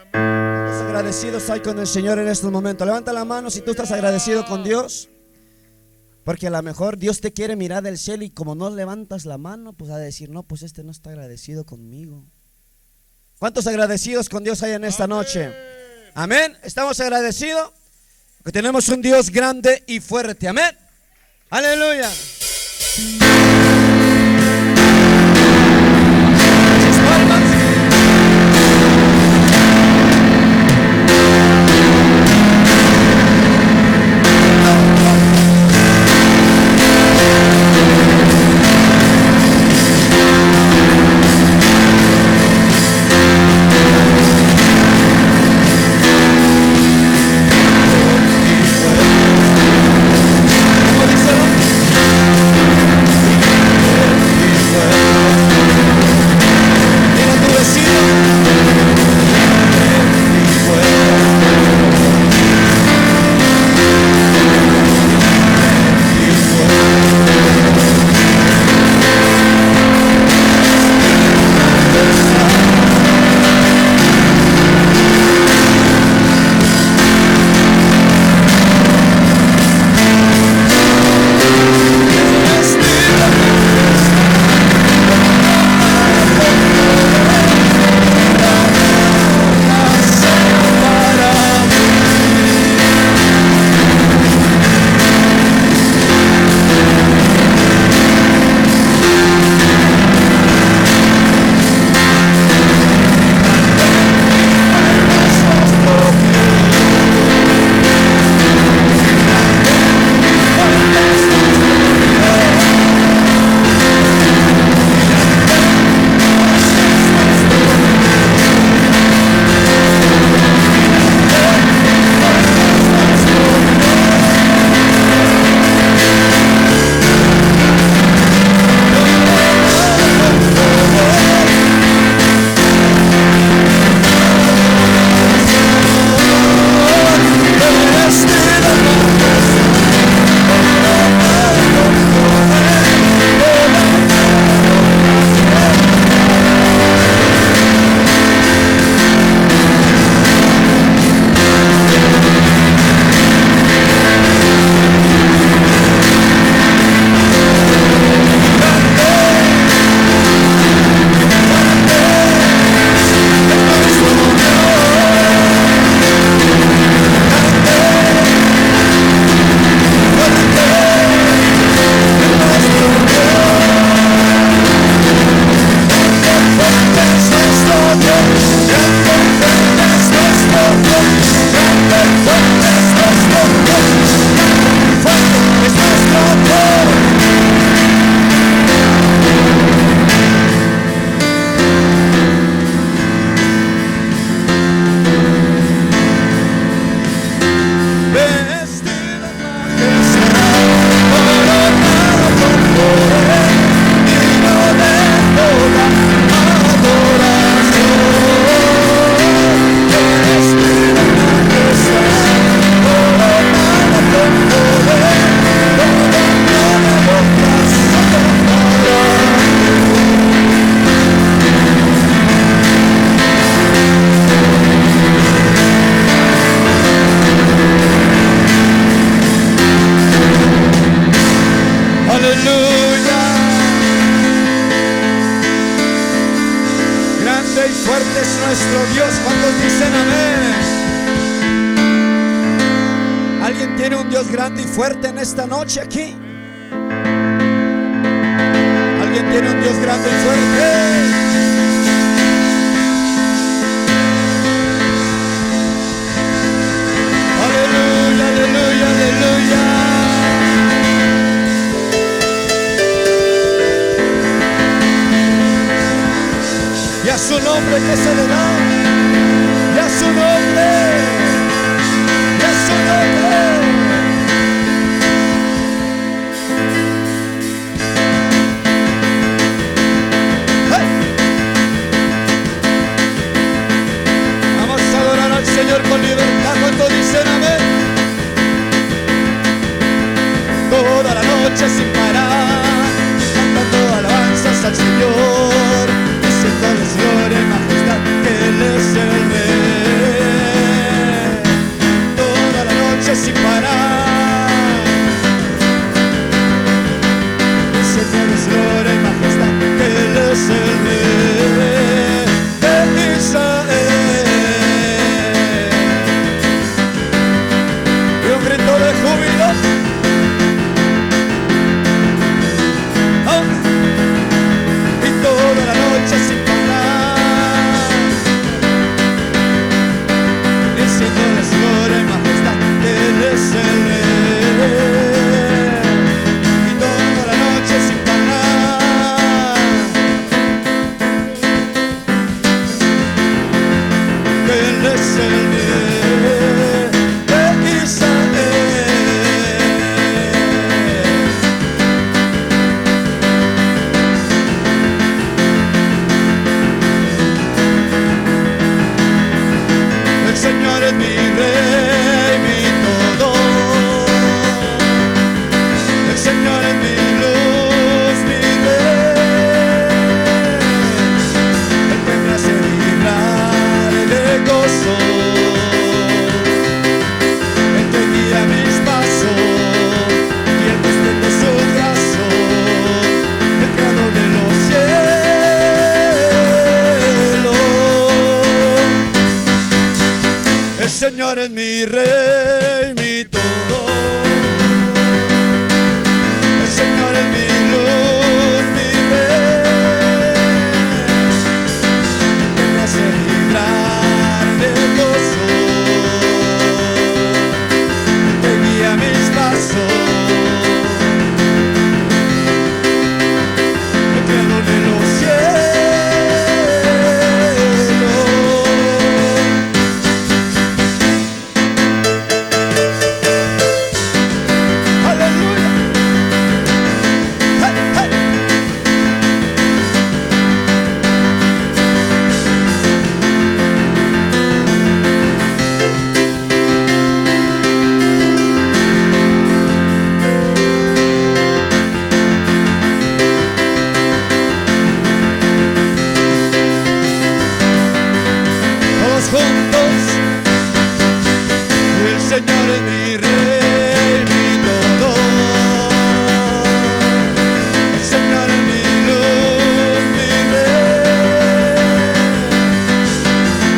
¿Estás agradecidos hoy con el Señor en estos momentos? Levanta la mano si tú estás agradecido con Dios. Porque a lo mejor Dios te quiere mirar del cielo y como no levantas la mano, pues a decir, no, pues este no está agradecido conmigo. ¿Cuántos agradecidos con Dios hay en esta noche? Amén. ¿Estamos agradecidos? Porque tenemos un Dios grande y fuerte. Amén. Aleluya. Fuerte en esta noche aquí. Alguien tiene un Dios grande y fuerte. Aleluya, aleluya, aleluya. Y a su nombre que se le da. Y a su nombre. Y a su nombre. Señor, con libertad, cuando dicen amén. Toda la noche sin parar, cantando alabanzas al Señor, diciéndoles gloria y majestad, que Él es el Rey. Señor es mi luz, mi rey, el que me hace vibrar de gozo, el que guía mis pasos y el que extiende su brazo, el creador de los cielos. El Señor es mi rey, mi todo. El Señor es mi luz, mi rey, que me hace vibrar de gozo, que guía mis pasos, el creador de los cielos. Juntos, el Señor es mi rey, mi todo. El Señor es mi luz, mi rey,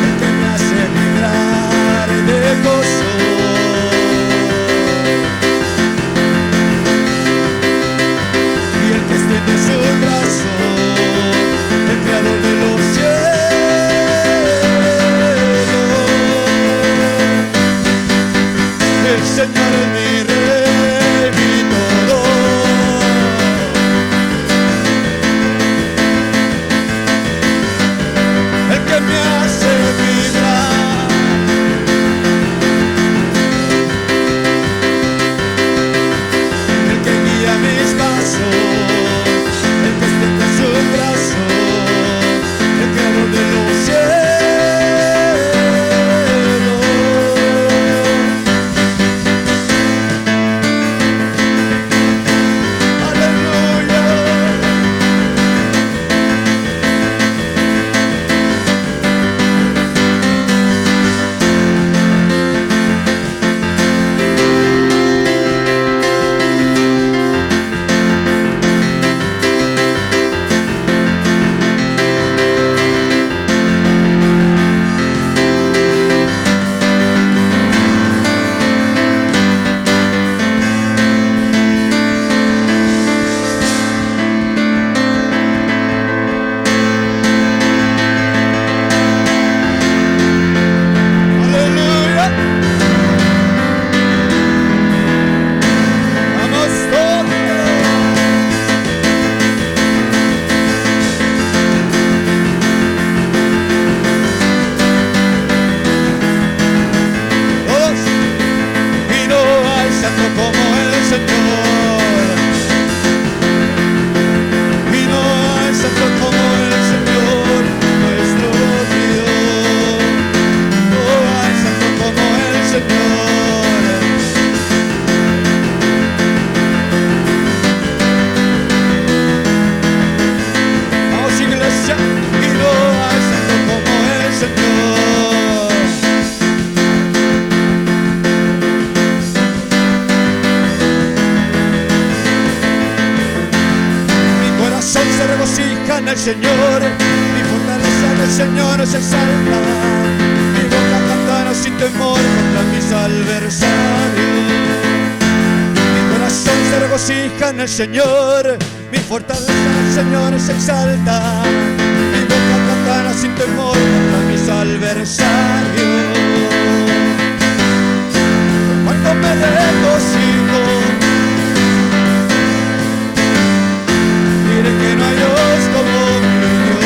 el que me hace vibrar de gozo, y el que extiende su brazo, el creador de los cielos. El Señor es mi rey, mi todo. El que me hace vibrar, el que guía mis pasos, el que extiende su brazo, el creador de los cielos. En el Señor, mi fortaleza en el Señor se exalta, mi boca cantará sin temor contra mis adversarios. Mi corazón se regocija en el Señor, mi fortaleza en el Señor se exalta, mi boca cantará sin temor contra mis adversarios. Cuando me regocijo, diré que no hay Dios como mi Dios.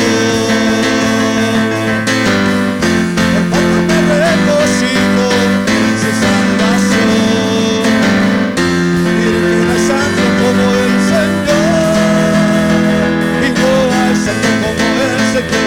Cuando me regocijo en su salvación, diré que no hay santo como el Señor, y no hay santo como el Señor.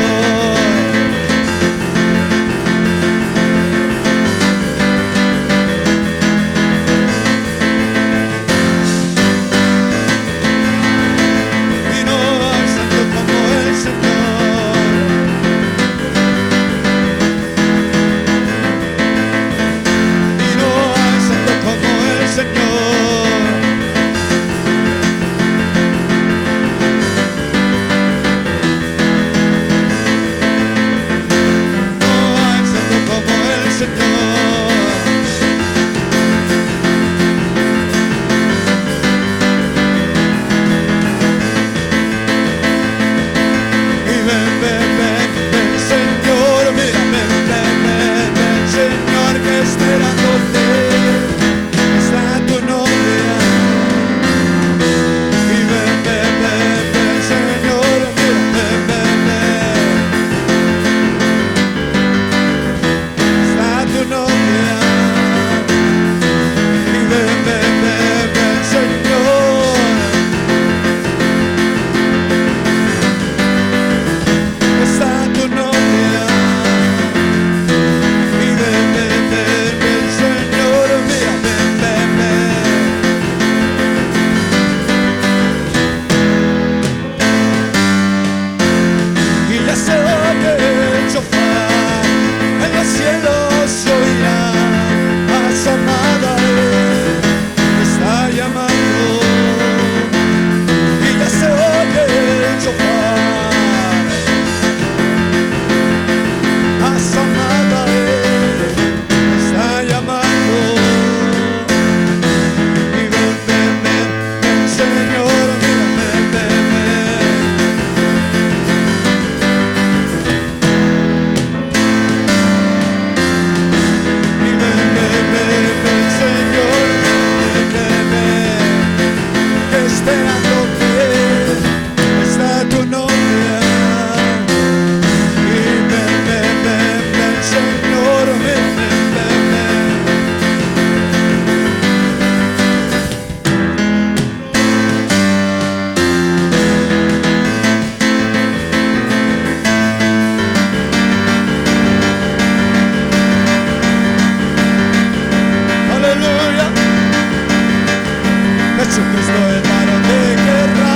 Jesucristo el varón de guerra.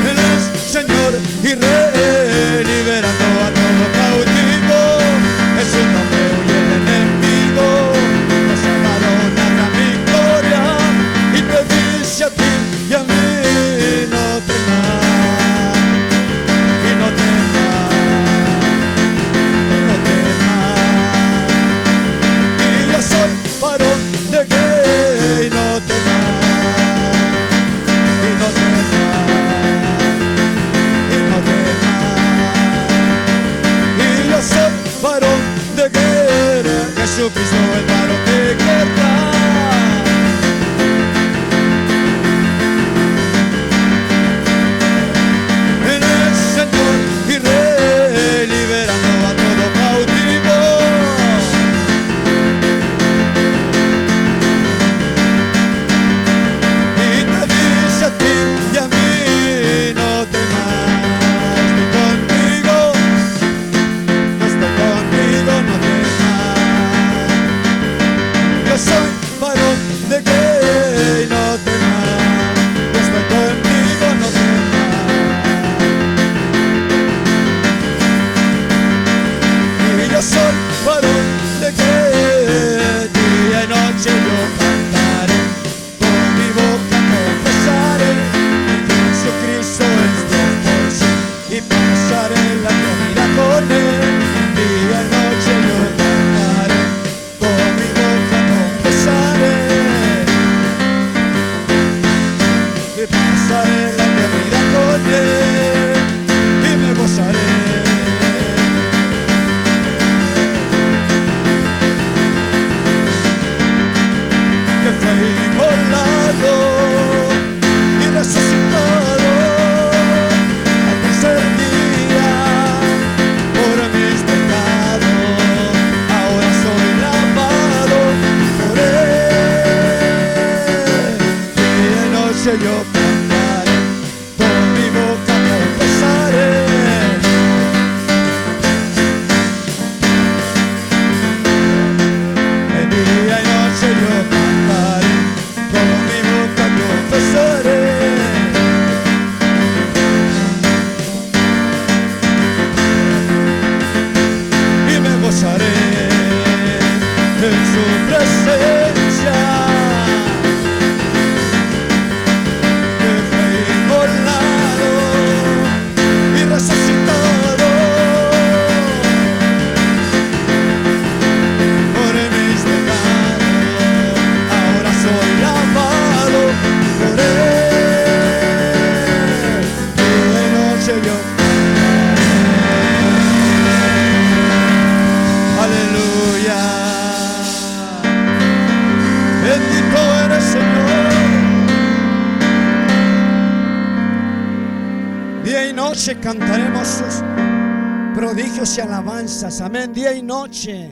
Él es Señor y Rey, liberando a todo cautivo. En su nombre huye el enemigo, nos ha dado una gran victoria. Y te dice a ti y a mí, no temas, y no temas, y no temas. Y yo soy varón de guerra, y no temas, y no temas, y no temas. Y yo soy varón de guerra, Jesucristo el varón de guerra. Él es Señor y Rey, liberando a todo cautivo. Y te dice a ti y a mí, no temas, estoy contigo, no estoy contigo, no temas. Yo soy varón de guerra, no temas, yo estoy contigo, no temas. Y yo soy varón de guerra, día y noche yo cantaré, con mi boca confesaré que Jesucristo es Dios por sí, y pasaré la vida con él. Día y noche yo cantaré, con mi boca confesaré, y pasaré la vida con él, y me gozaré. Que fue inmolado y resucitado al tercer día por mis pecados. Ahora soy lavado por él. Día y noche yo cantaré, con mi boca confesaré. El día y noche yo cantaré, con mi boca confesaré. Y me gozaré en su presencia. Que fue inmolado y resucitado por mis pecados. Ahora soy lavado por él. Día y noche yo cantaré. Aleluya. Bendito eres, Señor. Día y noche cantaremos sus prodigios y alabanzas. Amén. Día y noche.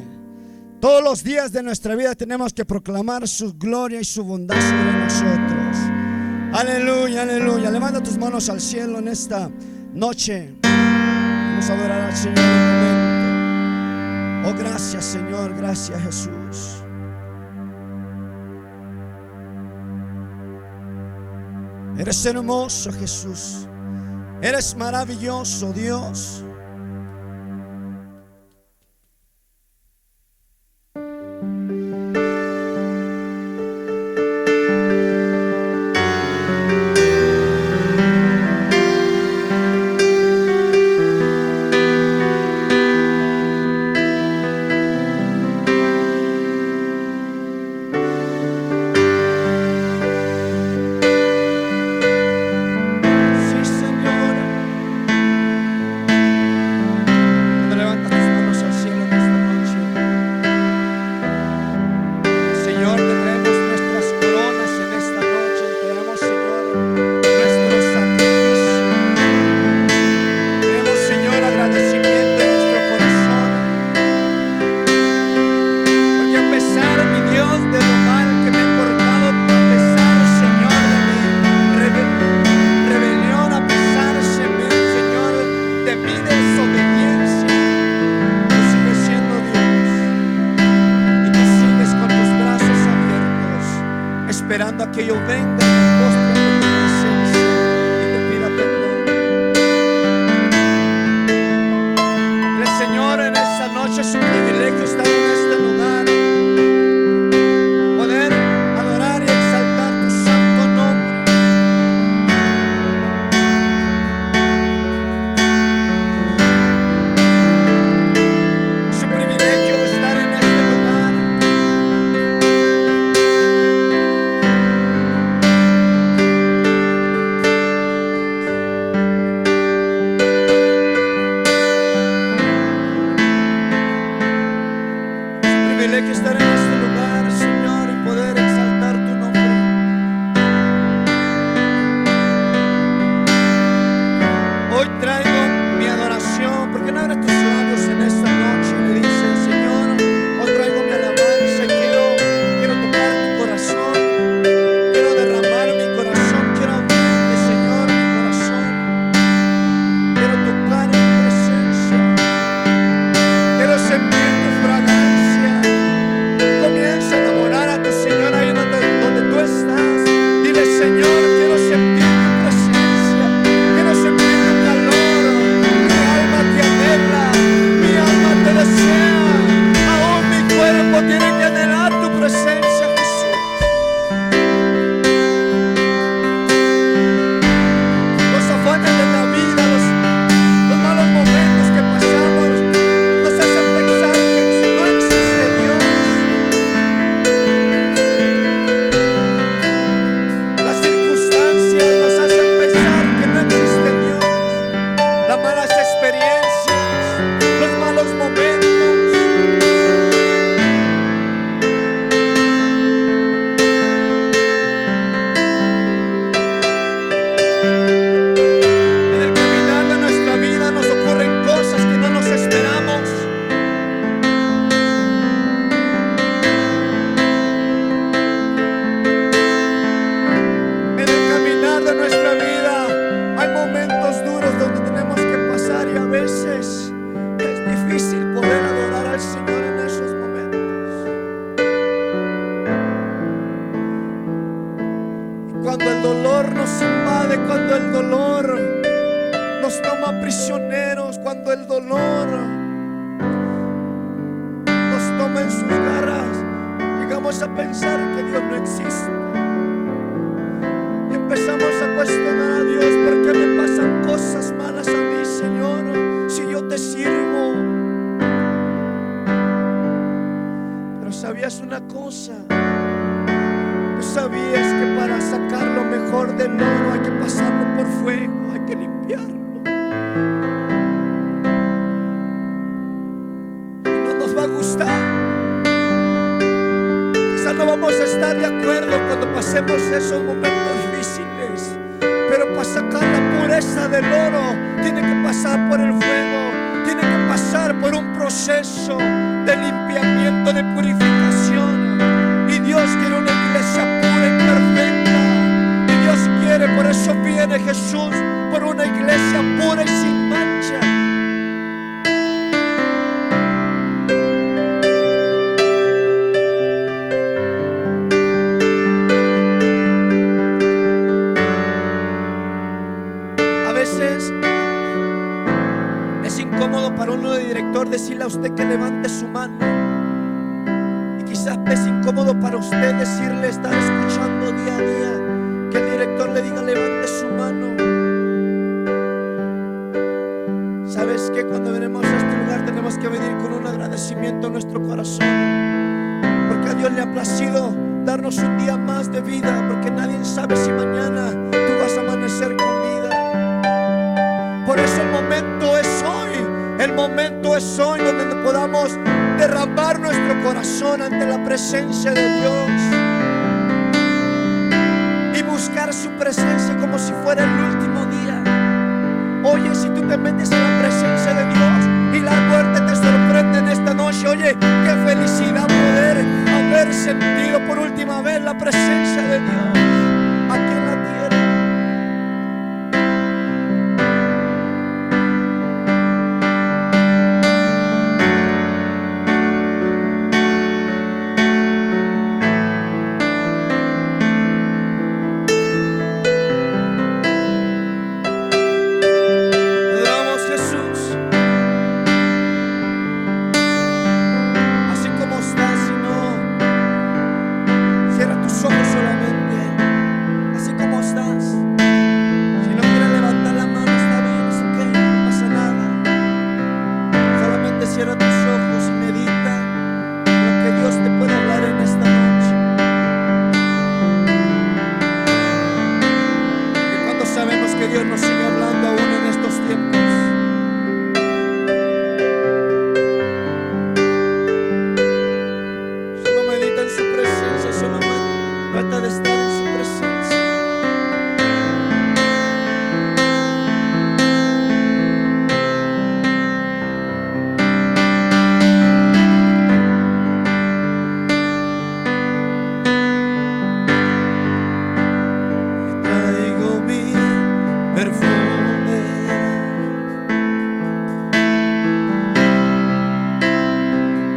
Todos los días de nuestra vida tenemos que proclamar su gloria y su bondad sobre nosotros. Aleluya, aleluya. Levanta tus manos al cielo en esta noche. Vamos a adorar al Señor en un momento. Oh, gracias, Señor. Gracias, Jesús. Eres hermoso, Jesús. Eres maravilloso, Dios. Sí, Señor. esperando a que yo venga y me postre ante tu presencia y te pida perdón. El Señor, en esta noche es un privilegio estar en este lugar, poder adorar y exaltar tu santo nombre. Es un privilegio estar en este lugar. Privilegio estar en este lugar, Señor, y poder exaltar tu nombre. Hoy traigo mi adoración. ¿Por qué no abres tus labios en esta noche y le dices: Señor, hoy traigo mi alabanza y quiero tocar tu corazón, quiero derramar mi corazón, quiero abrirte, Señor, mi corazón, quiero tocar tu presencia, quiero sentir tu fragancia. Comienza a enamorar a tu Señor ahí donde tú estás. Dile: Señor, quiero sentir tu presencia, quiero sentir tu calor. Mi alma te anhela, mi alma te desea. Aún mi cuerpo tiene que anhelar tu presencia, Jesús. Los afanes de la vida, los malos momentos que pasamos nos hacen pensar que no existe Dios. Las circunstancias nos hacen pensar que no existe Dios. Las malas experiencias, los malos momentos. En el caminar de nuestra vida nos ocurren cosas que no nos esperamos. En el caminar de nuestra vida hay momentos duros donde tenemos que pasar, y a veces es difícil poder adorar al Señor en esos momentos. Y cuando el dolor nos invade, cuando el dolor nos toma prisioneros, cuando el dolor nos toma en sus garras, llegamos a pensar que Dios no existe. Y empezamos a cuestionar a Dios: ¿por qué me pasan cosas malas a mí, Señor, si yo te sirvo? Pero ¿sabías una cosa? ¿Tú sabías que para sacar lo mejor del oro hay que pasarlo por fuego, hay que limpiarlo? Y no nos va a gustar. Quizás no vamos a estar de acuerdo cuando pasemos esos momentos difíciles, pero para sacar la pureza del oro tiene que pasar por el fuego, tiene que pasar por un proceso de limpiamiento, de purificación. Y Dios quiere una iglesia pura y perfecta. Y Dios quiere, por eso viene Jesús, por una iglesia pura y sin mancha. A veces es incómodo para uno de director decirle a usted que levante su mano. Y quizás es incómodo para usted decirle, estar escuchando día a día, que el director le diga: levante su mano. ¿Sabes qué? Cuando venimos a este lugar tenemos que venir con un agradecimiento en nuestro corazón, porque a Dios le ha placido darnos un día más de vida, porque nadie sabe si mañana tú vas a amanecer con vida. Por eso el momento es hoy. El momento es hoy donde podamos derramar nuestro corazón ante la presencia de Dios y buscar su presencia como si fuera el último día. Oye, si tú te metes en la presencia de Dios y la muerte te sorprende en esta noche, oye, qué felicidad poder haber sentido por última vez la presencia de Dios aquí en la tierra. Trata de estar en su presencia. Traigo mi perfume,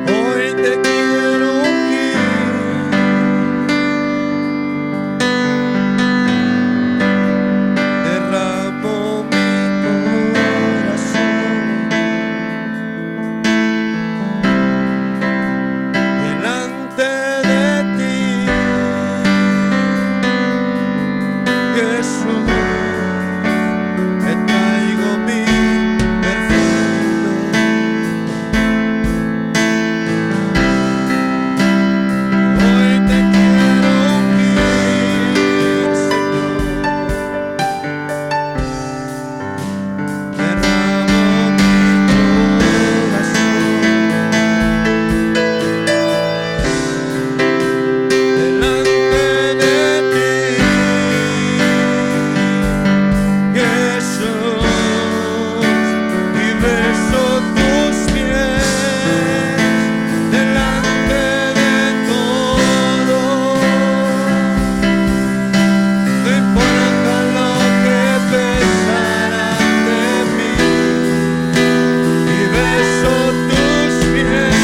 hoy te quiero ungir. Derramo mi corazón delante de ti, Jesús. Te traigo mi perfume, hoy te quiero ungir, Señor. Derramo mi corazón delante de ti, Jesús, y beso tus pies delante de todo. No importa lo que pensarán de mí, y beso tus pies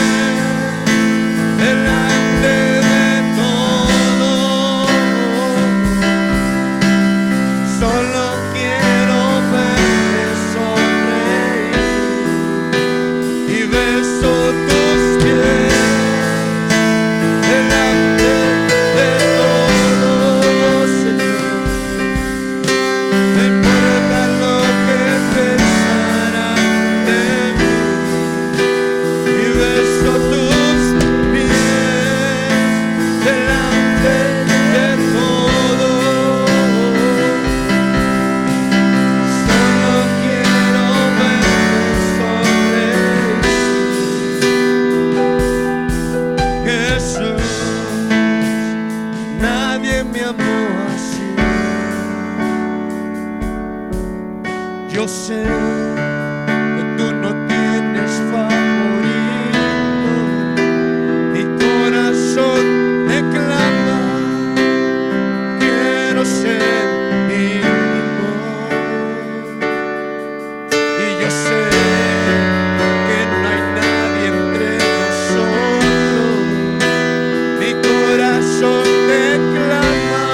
delante de todo. Solo quiero verte sonreír, y beso tus pies delante de todo, Señor. No importa lo que pensarán de mí, y beso tus pies delante de todo. Solo quiero verte sonreír, Jesús. Nadie me amó así. Yo sé que tú no tienes favorito. Mi corazón te clama, quiero ser íntimo. Y yo sé que no hay nadie entre nosotros. Mi corazón te clama,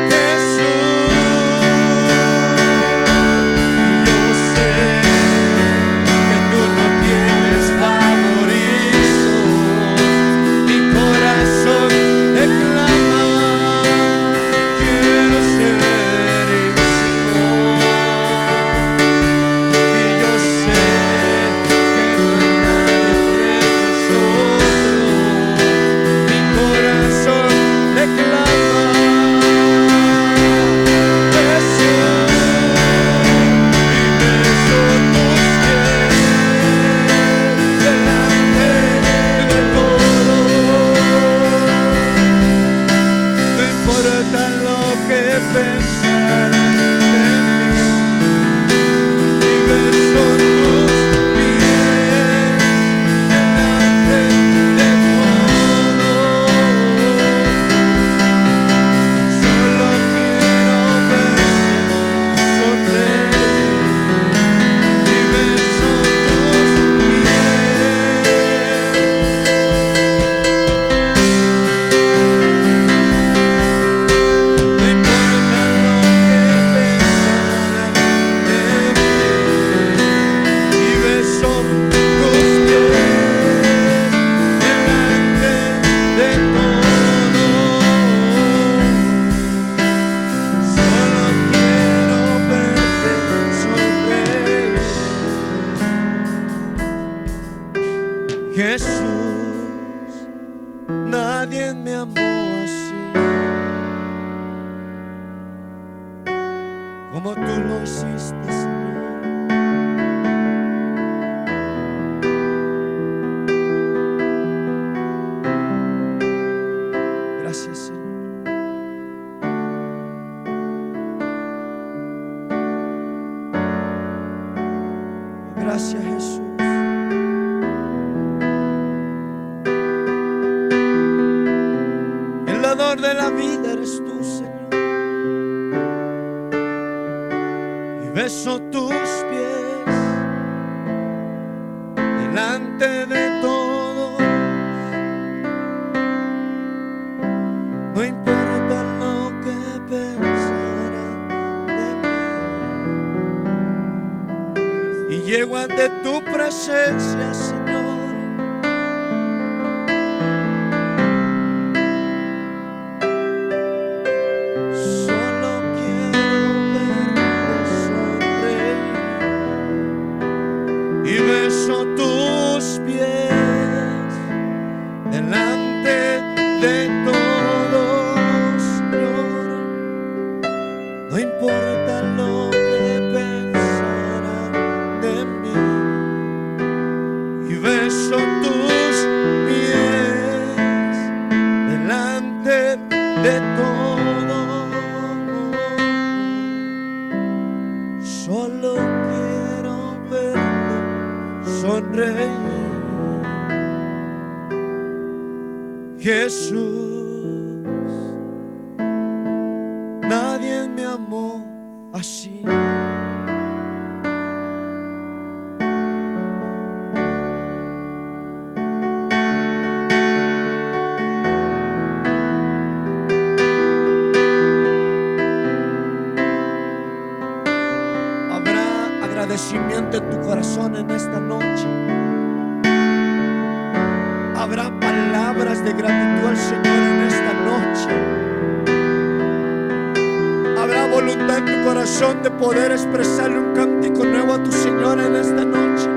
Jesús. Yo sé que tú no tienes favorito. Mi corazón te clama, quiero ser íntimo. Y yo sé que no hay nadie entre nosotros. Mi corazón te clama, Jesús. Y beso tus pies delante de todo. No importa lo que pensarán de mí, y beso tus pies delante de todo. Solo quiero verte sonreír, y beso tus pies. No importa lo que pensarán de mí, y beso tus pies delante de todo. Solo quiero verte sonreír, Jesús. Nadie me amó así como tú lo hiciste, Señor. Dador de la vida eres tú, Señor. Y beso tus pies delante de todos. No importa lo que pensarán de mí. Y llego ante tu presencia, Señor. Solo quiero verte sonreír, Jesús. Nadie me amó así. Agradecimiento en tu corazón en esta noche. Habrá palabras de gratitud al Señor en esta noche. Habrá voluntad en tu corazón de poder expresarle un cántico nuevo a tu Señor en esta noche.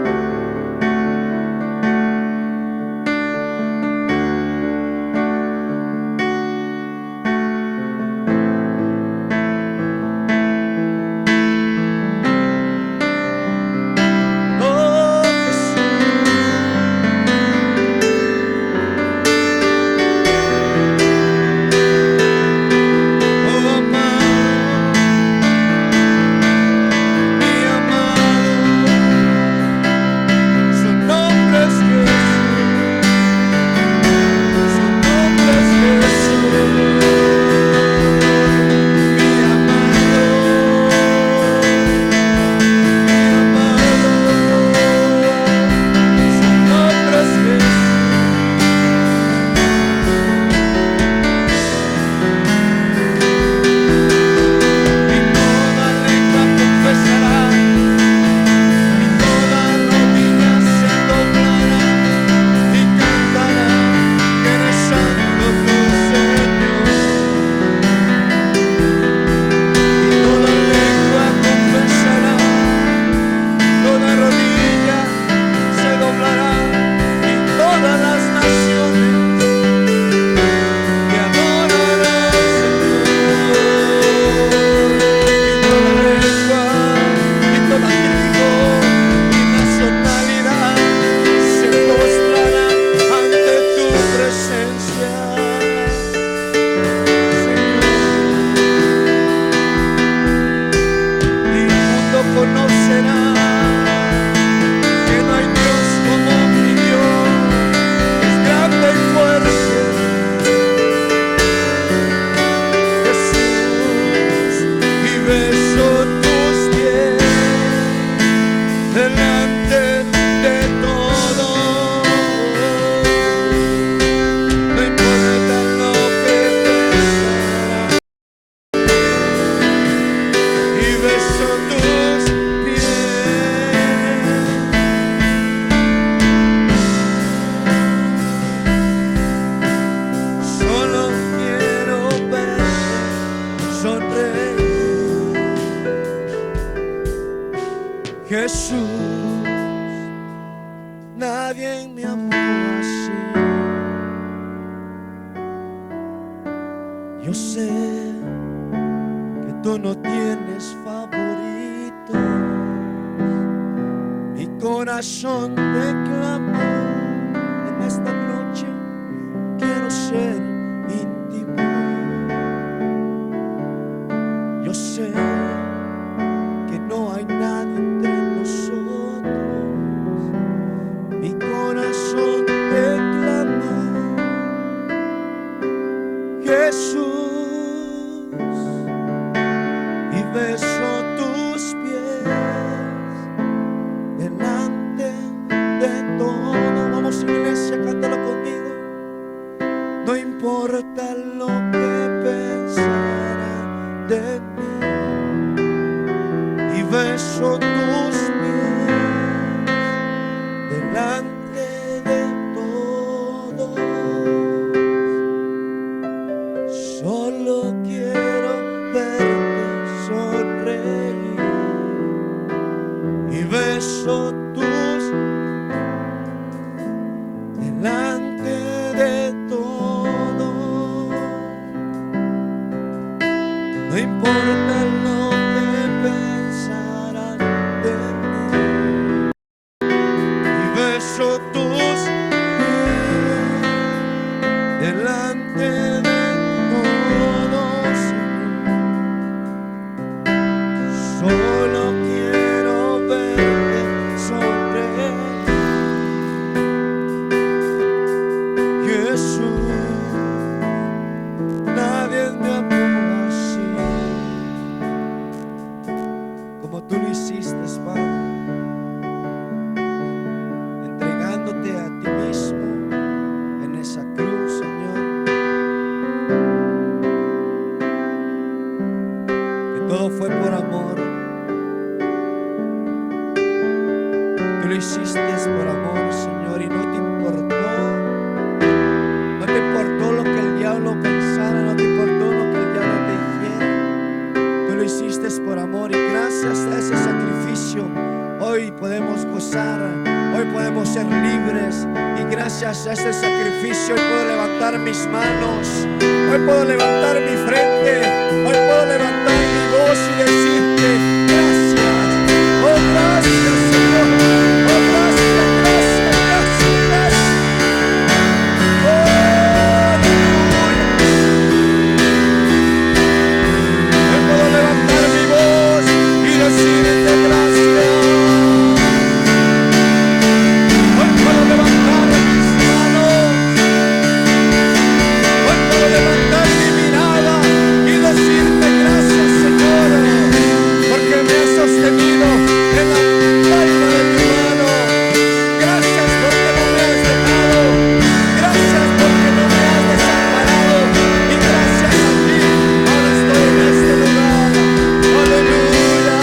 Jesús, nadie me amó así. Yo sé que tú no tienes favorito. Mi corazón te clama en esta noche. Quiero ser íntimo. Yo sé que no hay nadie entre nosotros. Mi corazón te clama, Jesús. No importa lo que pensarán de mí, y beso tus pies delante de todos. Solo quiero verte sonreír y beso tus delante de todos. No importa lo que pensarán de mí, y beso tus pies delante de todos. Solo quiero verte sonreír, Jesús. Nadie me amó así como tú lo hiciste, Padre, entregándote a ti mismo en esa cruz, Señor. Que todo fue por amor. Tú lo hiciste por amor, Señor, y no te importó. No te importó lo que el diablo pensara, no te importó lo que el diablo te dijera. Tú lo hiciste por amor, y gracias a ese sacrificio hoy podemos gozar, hoy podemos ser libres. Y gracias a ese sacrificio hoy puedo levantar mis manos, hoy puedo levantar mi frente, hoy puedo levantar mi voz y decirte gracias. Oh, gracias, Señor. Oh, gracias, gracias, gracias, gracias. Hoy puedo levantar mi voz y decirte gracias. Hoy puedo levantar mis manos, hoy puedo levantar mi mirada y decirte gracias, Señor, porque me has sostenido en la palma de tu mano. Gracias porque no me has dejado, gracias porque no me has desamparado, y gracias a ti ahora estoy en este lugar. Aleluya.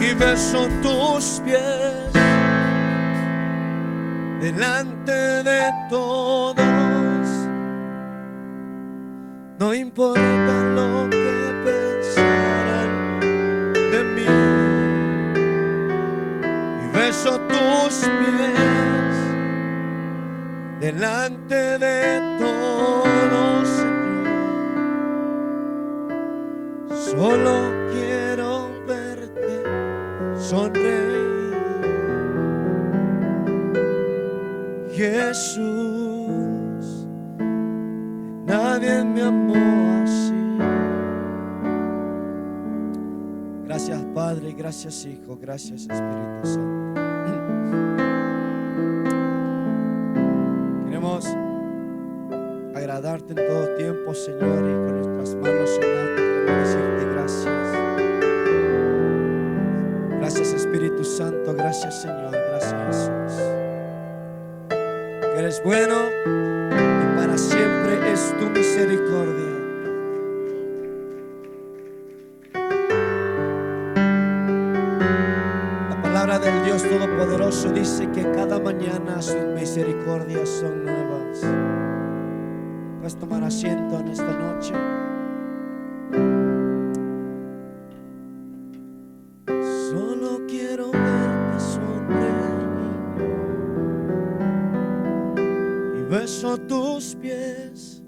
Y beso tus pies delante de todos. No importa lo que pensarán de mí, y beso tus pies delante de todos, Señor. Solo quiero verte sonreír, Jesús. Nadie me amó así. Gracias, Padre, gracias, Hijo, gracias, Espíritu Santo. Queremos agradarte en todo tiempo, Señor, y con nuestras manos en alto queremos decirte gracias. Gracias, Espíritu Santo, gracias, Señor, gracias, Jesús. Que eres bueno y para siempre es tu misericordia. La palabra del Dios Todopoderoso dice que cada mañana sus misericordias son nuevas. Puedes tomar asiento en esta noche. Solo quiero verte sonreír y beso tus pies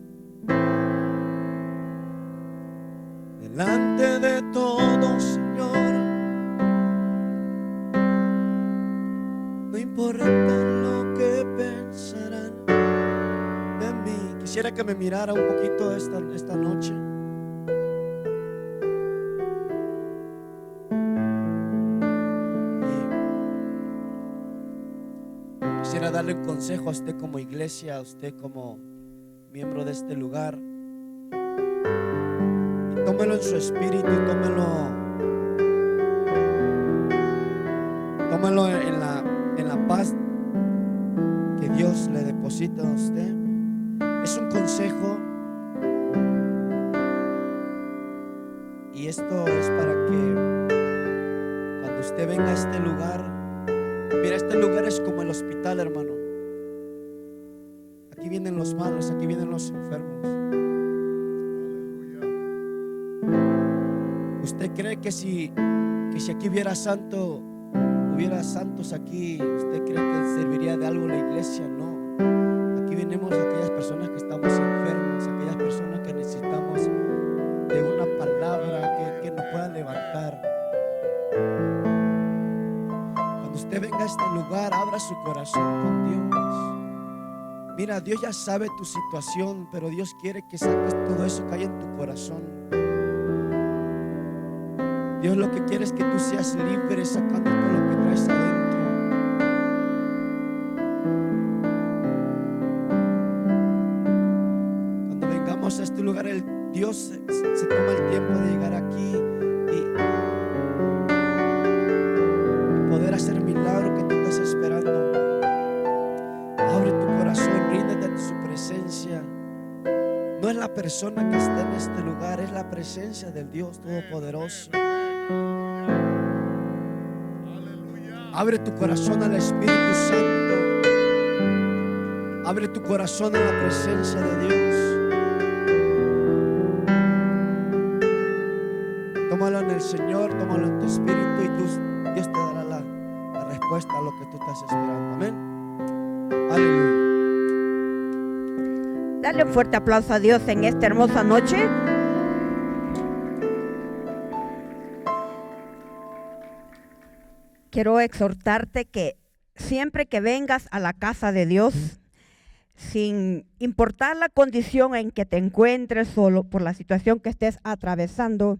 delante de todos, Señor. No importa lo que pensarán de mí. Quisiera que me mirara un poquito esta noche. Quisiera darle un consejo a usted como iglesia, a usted como miembro de este lugar. Y tómelo en su espíritu y tómelo que cuando usted venga a este lugar, mira, este lugar es como el hospital, hermano. Aquí vienen los malos, aquí vienen los enfermos. ¿Usted cree que si aquí hubiera santos aquí, usted cree que serviría de algo la iglesia? No. Aquí venimos a aquellas personas que estamos enfermas, aquellas personas que necesitamos de una palabra que nos pueda levantar. Cuando usted venga a este lugar, abra su corazón con Dios. Mira, Dios ya sabe tu situación, pero Dios quiere que saques todo eso que hay en tu corazón. Dios lo que quiere es que tú seas libre sacando todo lo que traes adentro. Cuando vengamos a este lugar, Dios se toma el tiempo de llegar aquí y poder hacer el milagro que tú estás esperando. Abre tu corazón, ríndete ante su presencia. No es la persona que está en este lugar, es la presencia del Dios Todopoderoso. Abre tu corazón al Espíritu Santo. Abre tu corazón a la presencia de Dios. Tómalo en el Señor, tómalo en tu espíritu y Dios te dará la respuesta a lo que tú estás esperando. Amén. Aleluya. Dale un fuerte aplauso a Dios en esta hermosa noche. Quiero exhortarte que siempre que vengas a la casa de Dios, sin importar la condición en que te encuentres solo por la situación que estés atravesando,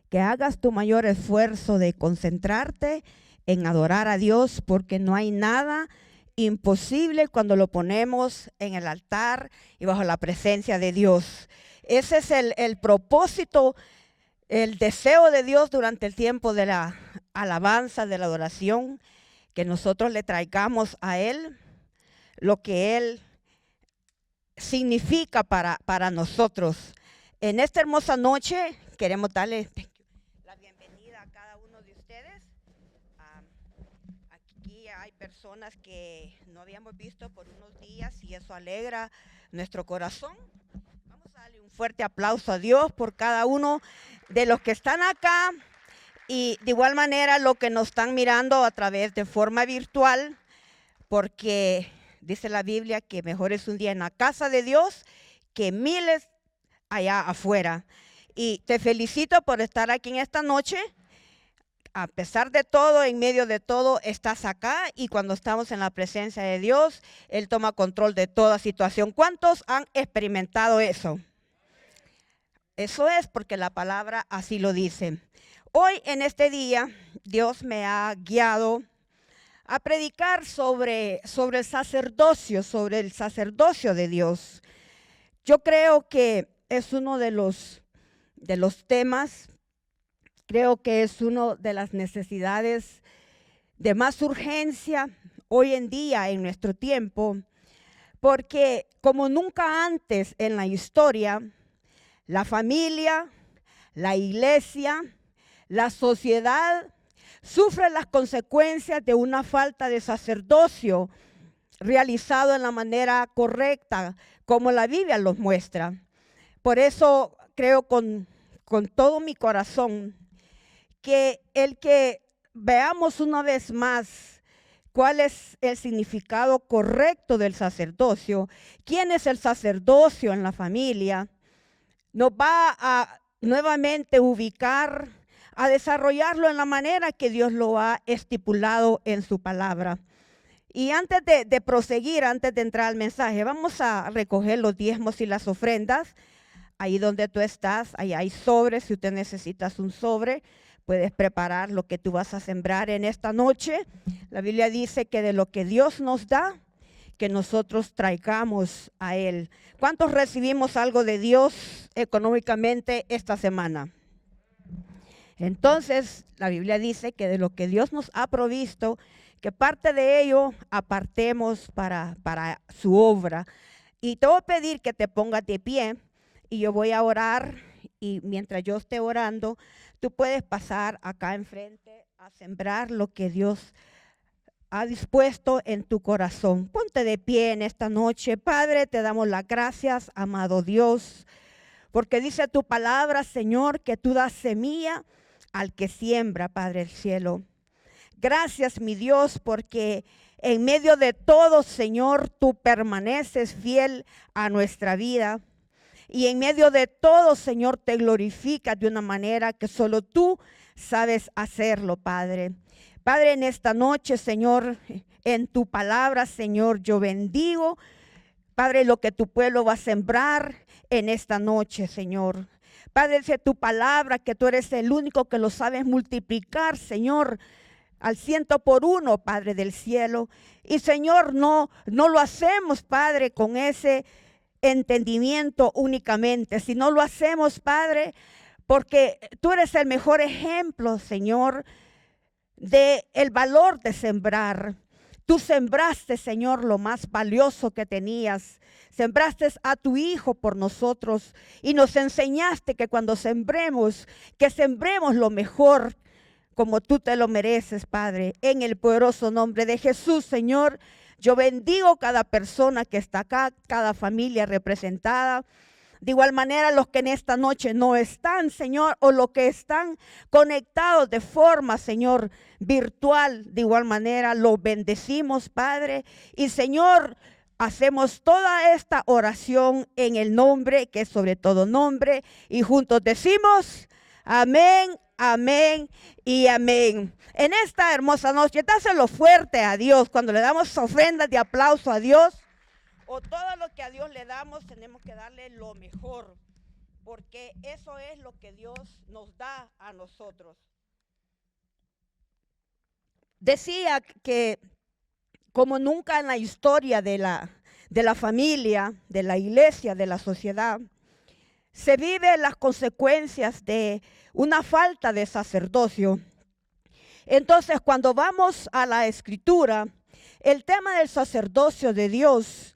que hagas tu mayor esfuerzo de concentrarte en adorar a Dios, porque no hay nada imposible cuando lo ponemos en el altar y bajo la presencia de Dios. Ese es el propósito, el deseo de Dios durante el tiempo de la alabanza, de la adoración, que nosotros le traigamos a Él lo que Él significa para nosotros. En esta hermosa noche queremos darle la bienvenida a cada uno de ustedes. Aquí hay personas que no habíamos visto por unos días y eso alegra nuestro corazón. Vamos a darle un fuerte aplauso a Dios por cada uno de los que están acá y de igual manera los que nos están mirando a través de forma virtual, porque dice la Biblia que mejor es un día en la casa de Dios que miles allá afuera. Y te felicito por estar aquí en esta noche. A pesar de todo, en medio de todo, estás acá y cuando estamos en la presencia de Dios, Él toma control de toda situación. ¿Cuántos han experimentado eso? Eso es porque la palabra así lo dice. Hoy en este día, Dios me ha guiado a predicar sobre el sacerdocio de Dios. Yo creo que es uno de los temas, creo que es una de las necesidades de más urgencia hoy en día en nuestro tiempo, porque como nunca antes en la historia, la familia, la iglesia, la sociedad sufre las consecuencias de una falta de sacerdocio realizado en la manera correcta, como la Biblia los muestra. Por eso creo con todo mi corazón que el que veamos una vez más cuál es el significado correcto del sacerdocio, quién es el sacerdocio en la familia, nos va a nuevamente ubicar, a desarrollarlo en la manera que Dios lo ha estipulado en su palabra. Y antes de proseguir, antes de entrar al mensaje, vamos a recoger los diezmos y las ofrendas. Ahí donde tú estás, ahí hay sobres. Si usted necesita un sobre, puedes preparar lo que tú vas a sembrar en esta noche. La Biblia dice que de lo que Dios nos da, que nosotros traigamos a Él. ¿Cuántos recibimos algo de Dios económicamente esta semana? Entonces, la Biblia dice que de lo que Dios nos ha provisto, que parte de ello apartemos para su obra. Y te voy a pedir que te pongas de pie y yo voy a orar y mientras yo esté orando, tú puedes pasar acá enfrente a sembrar lo que Dios ha dispuesto en tu corazón. Ponte de pie en esta noche. Padre, te damos las gracias, amado Dios, porque dice tu palabra, Señor, que tú das semilla al que siembra, Padre del cielo. Gracias, mi Dios, porque en medio de todo, Señor, tú permaneces fiel a nuestra vida. Y en medio de todo, Señor, te glorificas de una manera que solo tú sabes hacerlo, Padre. Padre, en esta noche, Señor, en tu palabra, Señor, yo bendigo, Padre, lo que tu pueblo va a sembrar en esta noche, Señor. Padre, dice tu palabra que tú eres el único que lo sabes multiplicar, Señor, al 100 por 1, Padre del cielo. Y Señor, no lo hacemos, Padre, con ese entendimiento únicamente, sino lo hacemos, Padre, porque tú eres el mejor ejemplo, Señor, de el valor de sembrar. Tú sembraste, Señor, lo más valioso que tenías. Sembraste a tu Hijo por nosotros y nos enseñaste que cuando sembremos, que sembremos lo mejor como tú te lo mereces, Padre. En el poderoso nombre de Jesús, Señor, yo bendigo cada persona que está acá, cada familia representada. De igual manera, los que en esta noche no están, Señor, o los que están conectados de forma, Señor, virtual, de igual manera, los bendecimos, Padre. Y, Señor, hacemos toda esta oración en el nombre, que es sobre todo nombre, y juntos decimos, amén, amén y amén. En esta hermosa noche, dáselo fuerte a Dios. Cuando le damos ofrendas de aplauso a Dios, o todo lo que a Dios le damos, tenemos que darle lo mejor, porque eso es lo que Dios nos da a nosotros. Decía que como nunca en la historia de la familia, de la iglesia, de la sociedad, se viven las consecuencias de una falta de sacerdocio. Entonces, cuando vamos a la Escritura, el tema del sacerdocio de Dios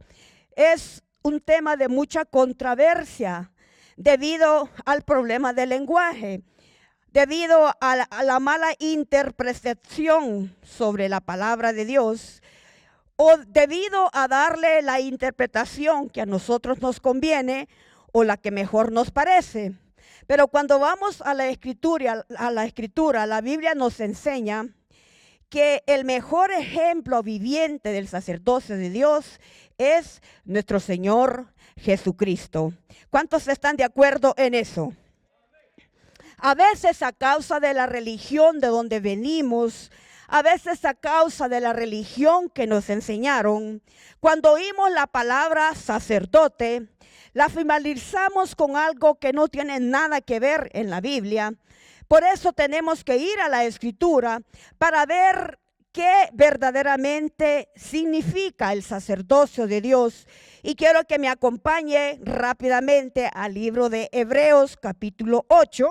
es un tema de mucha controversia debido al problema del lenguaje, debido a la mala interpretación sobre la palabra de Dios, o debido a darle la interpretación que a nosotros nos conviene o la que mejor nos parece. Pero cuando vamos a la escritura, la Biblia nos enseña que el mejor ejemplo viviente del sacerdocio de Dios es nuestro Señor Jesucristo. ¿Cuántos están de acuerdo en eso? A veces a causa de la religión de donde venimos, a veces a causa de la religión que nos enseñaron, cuando oímos la palabra sacerdote, la familiarizamos con algo que no tiene nada que ver en la Biblia. Por eso tenemos que ir a la Escritura para ver qué verdaderamente significa el sacerdocio de Dios. Y quiero que me acompañe rápidamente al libro de Hebreos capítulo 8.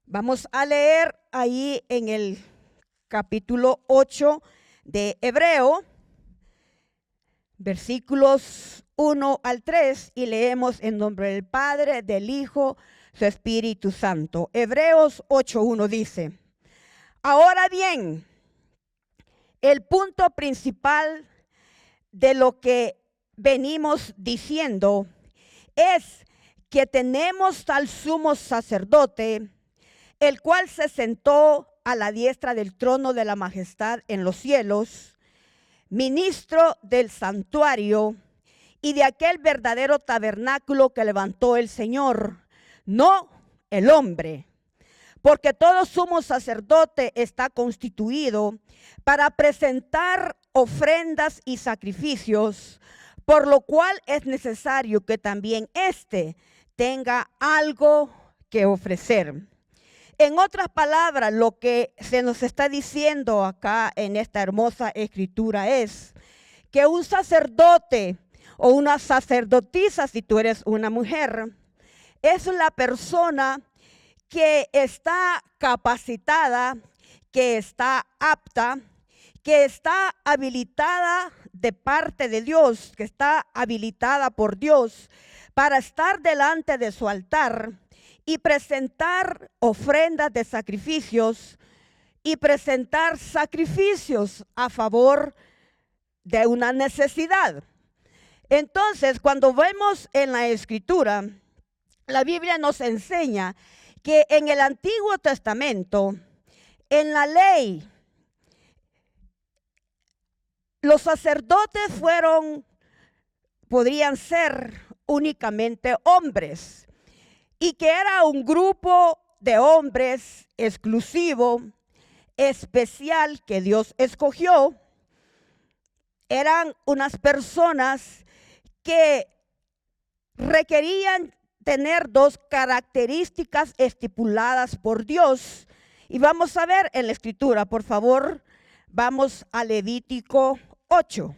Vamos a leer ahí en el capítulo 8 de Hebreo, versículos 1 al 3, y leemos en nombre del Padre, del Hijo, su Espíritu Santo. Hebreos 8:1 dice: ahora bien, el punto principal de lo que venimos diciendo es que tenemos tal sumo sacerdote, el cual se sentó a la diestra del trono de la majestad en los cielos, ministro del santuario y de aquel verdadero tabernáculo que levantó el Señor, no el hombre. Porque todo sumo sacerdote está constituido para presentar ofrendas y sacrificios, por lo cual es necesario que también éste tenga algo que ofrecer. En otras palabras, lo que se nos está diciendo acá en esta hermosa escritura es que un sacerdote o una sacerdotisa, si tú eres una mujer, es la persona que está capacitada, que está apta, que está habilitada de parte de Dios, que está habilitada por Dios para estar delante de su altar y presentar ofrendas de sacrificios y presentar sacrificios a favor de una necesidad. Entonces, cuando vemos en la Escritura, la Biblia nos enseña que en el Antiguo Testamento, en la ley, los sacerdotes podrían ser únicamente hombres, y que era un grupo de hombres exclusivo, especial, que Dios escogió. Eran unas personas que requerían tener dos características estipuladas por Dios. Y vamos a ver en la Escritura, por favor, vamos a Levítico 8.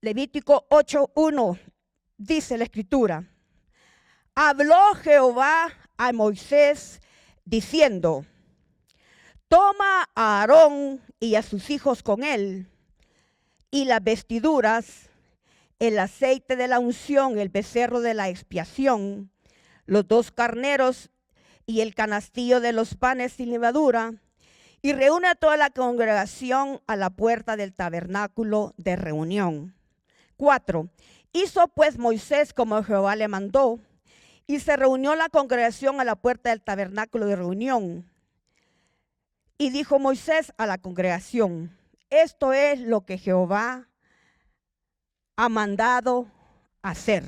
Levítico 8:1 dice la Escritura: habló Jehová a Moisés diciendo: toma a Aarón y a sus hijos con él, y las vestiduras, el aceite de la unción, el becerro de la expiación, los 2 carneros y el canastillo de los panes sin levadura, y reúne a toda la congregación a la puerta del tabernáculo de reunión. 4. Hizo pues Moisés como Jehová le mandó, y se reunió la congregación a la puerta del tabernáculo de reunión. Y dijo Moisés a la congregación: esto es lo que Jehová ha mandado hacer.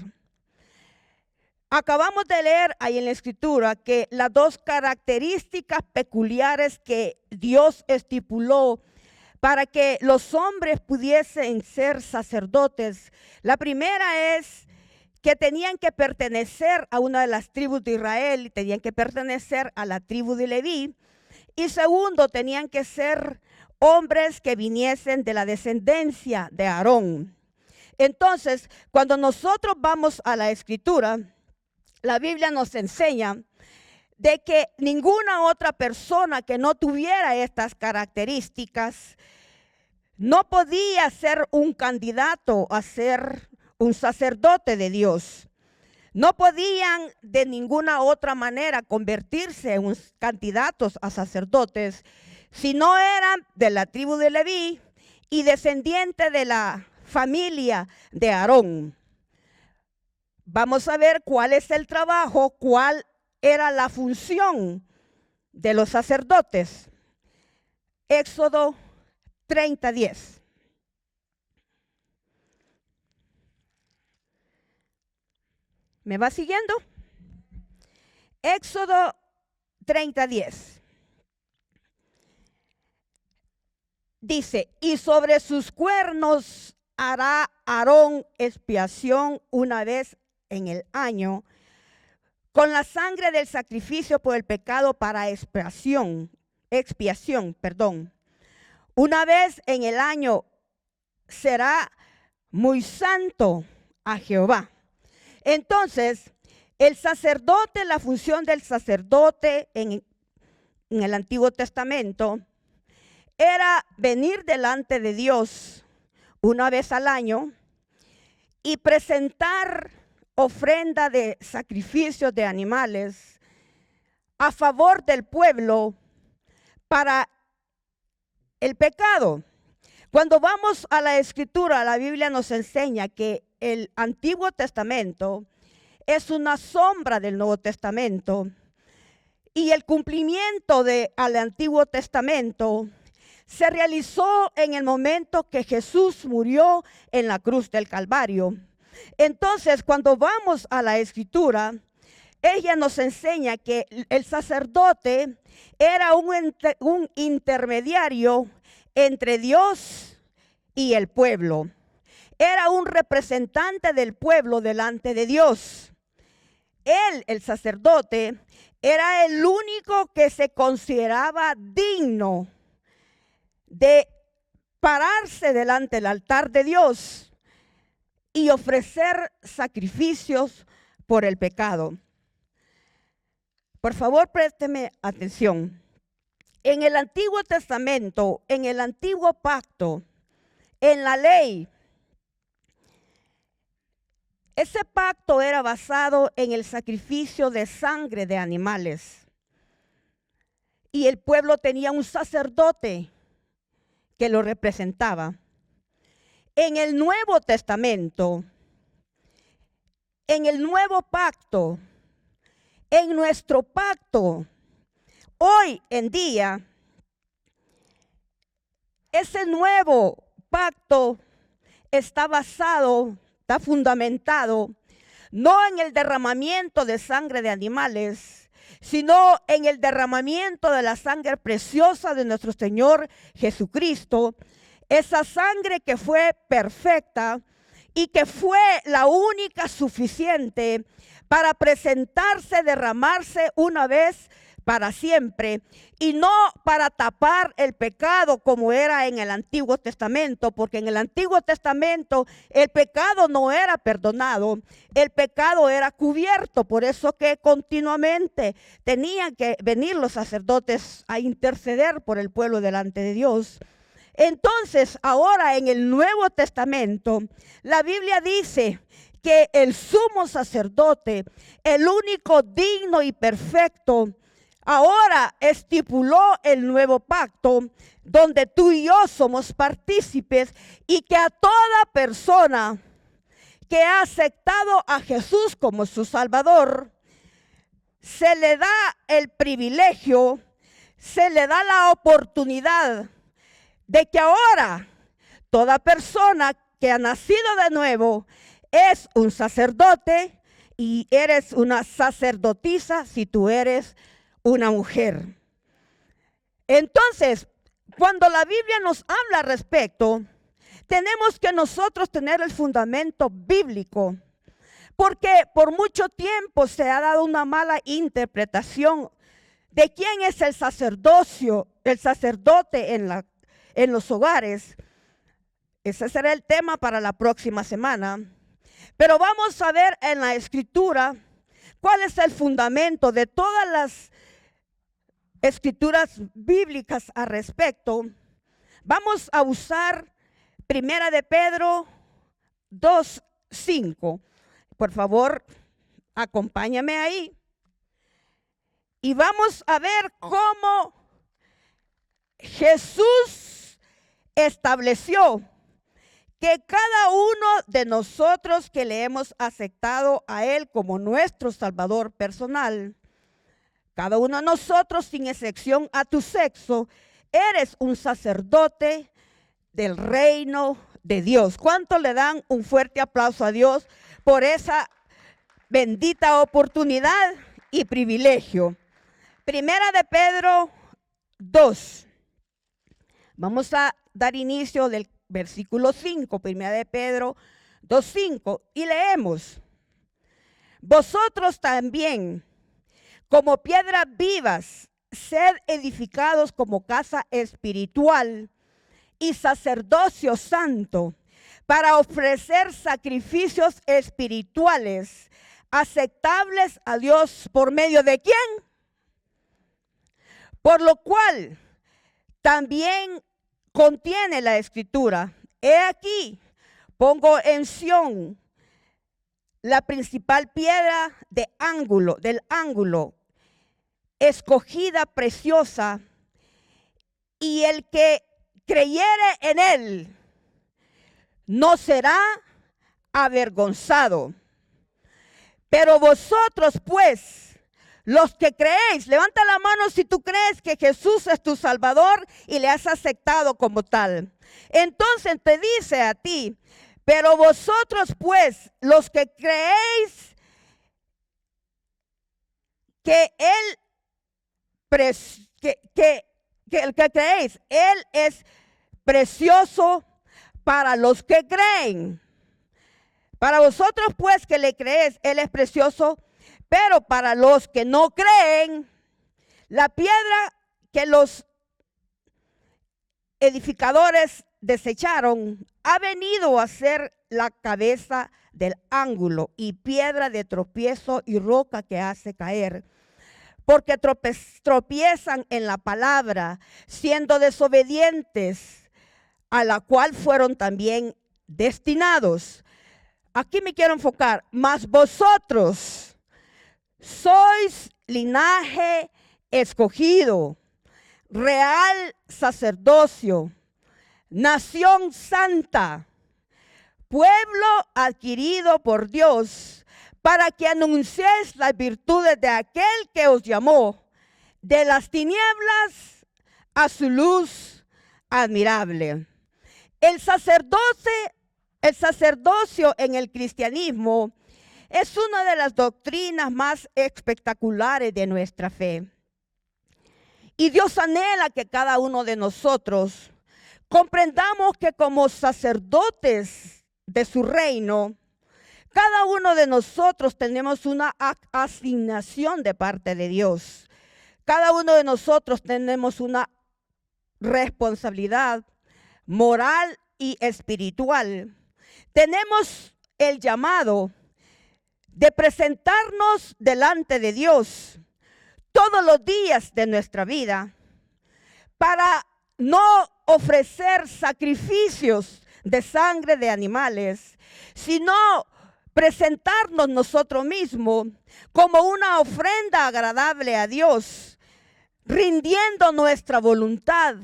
Acabamos de leer ahí en la Escritura que las 2 características peculiares que Dios estipuló para que los hombres pudiesen ser sacerdotes. La primera es que tenían que pertenecer a una de las tribus de Israel, tenían que pertenecer a la tribu de Leví. Y segundo, tenían que ser hombres que viniesen de la descendencia de Aarón. Entonces, cuando nosotros vamos a la Escritura, la Biblia nos enseña de que ninguna otra persona que no tuviera estas características no podía ser un candidato a ser un sacerdote de Dios. No podían de ninguna otra manera convertirse en candidatos a sacerdotes si no eran de la tribu de Leví y descendiente de la familia de Aarón. Vamos a ver cuál es el trabajo, cuál era la función de los sacerdotes. Éxodo 30:10. ¿Me va siguiendo? Éxodo 30:10. Dice: y sobre sus cuernos hará Aarón expiación una vez en el año, con la sangre del sacrificio por el pecado para expiación. Una vez en el año será muy santo a Jehová. Entonces, el sacerdote, la función del sacerdote en el Antiguo Testamento era venir delante de Dios una vez al año y presentar ofrenda de sacrificios de animales a favor del pueblo para el pecado. Cuando vamos a la Escritura, la Biblia nos enseña que el Antiguo Testamento es una sombra del Nuevo Testamento, y el cumplimiento al Antiguo Testamento se realizó en el momento que Jesús murió en la cruz del Calvario. Entonces, cuando vamos a la Escritura, ella nos enseña que el sacerdote era un intermediario entre Dios y el pueblo. Era un representante del pueblo delante de Dios. Él, el sacerdote, era el único que se consideraba digno de pararse delante del altar de Dios y ofrecer sacrificios por el pecado. Por favor, présteme atención. En el Antiguo Testamento, en el Antiguo Pacto, en la ley, ese pacto era basado en el sacrificio de sangre de animales. Y el pueblo tenía un sacerdote que lo representaba. En el Nuevo Testamento, en el Nuevo Pacto, en nuestro pacto, hoy en día, ese nuevo pacto está basado, está fundamentado, no en el derramamiento de sangre de animales, sino en el derramamiento de la sangre preciosa de nuestro Señor Jesucristo, esa sangre que fue perfecta y que fue la única suficiente para presentarse, derramarse una vez para siempre, y no para tapar el pecado como era en el Antiguo Testamento, porque en el Antiguo Testamento el pecado no era perdonado, el pecado era cubierto. Por eso que continuamente tenían que venir los sacerdotes a interceder por el pueblo delante de Dios. Entonces, ahora en el Nuevo Testamento, la Biblia dice que el sumo sacerdote, el único digno y perfecto, ahora estipuló el nuevo pacto, donde tú y yo somos partícipes, y que a toda persona que ha aceptado a Jesús como su Salvador, se le da el privilegio, se le da la oportunidad de que ahora toda persona que ha nacido de nuevo es un sacerdote, y eres una sacerdotisa si tú eres una mujer. Entonces, cuando la Biblia nos habla al respecto, tenemos que nosotros tener el fundamento bíblico, porque por mucho tiempo se ha dado una mala interpretación de quién es el sacerdocio, el sacerdote en los hogares. Ese será el tema para la próxima semana. Pero vamos a ver en la Escritura cuál es el fundamento de todas las escrituras bíblicas al respecto. Vamos a usar Primera de Pedro 2:5. Por favor, acompáñame ahí. Y vamos a ver cómo Jesús estableció que cada uno de nosotros que le hemos aceptado a Él como nuestro Salvador personal, cada uno de nosotros, sin excepción a tu sexo, eres un sacerdote del reino de Dios. ¿Cuánto le dan un fuerte aplauso a Dios por esa bendita oportunidad y privilegio? Primera de Pedro 2. Vamos a dar inicio del versículo 5, Primera de Pedro 2:5, y leemos: vosotros también, como piedras vivas, sed edificados como casa espiritual y sacerdocio santo, para ofrecer sacrificios espirituales aceptables a Dios. ¿Por medio de quién? Por lo cual también contiene la Escritura: he aquí, pongo en Sión la principal piedra del ángulo, escogida, preciosa, y el que creyere en él no será avergonzado. Pero vosotros, pues, los que creéis, levanta la mano si tú crees que Jesús es tu Salvador y le has aceptado como tal. Entonces te dice a ti: pero vosotros, pues, los que creéis que Él, el que creéis, Él es precioso para los que creen. Para vosotros, pues, que le creéis, Él es precioso. Pero para los que no creen, la piedra que los edificadores desecharon ha venido a ser la cabeza del ángulo, y piedra de tropiezo y roca que hace caer. porque tropiezan en la palabra, siendo desobedientes, a la cual fueron también destinados. Aquí me quiero enfocar. Mas vosotros sois linaje escogido, real sacerdocio, nación santa, pueblo adquirido por Dios, para que anunciéis las virtudes de aquel que os llamó de las tinieblas a su luz admirable. El sacerdocio en el cristianismo es una de las doctrinas más espectaculares de nuestra fe. Y Dios anhela que cada uno de nosotros comprendamos que como sacerdotes de su reino, cada uno de nosotros tenemos una asignación de parte de Dios. Cada uno de nosotros tenemos una responsabilidad moral y espiritual. Tenemos el llamado de presentarnos delante de Dios todos los días de nuestra vida para no ofrecer sacrificios de sangre de animales, sino presentarnos nosotros mismos como una ofrenda agradable a Dios, rindiendo nuestra voluntad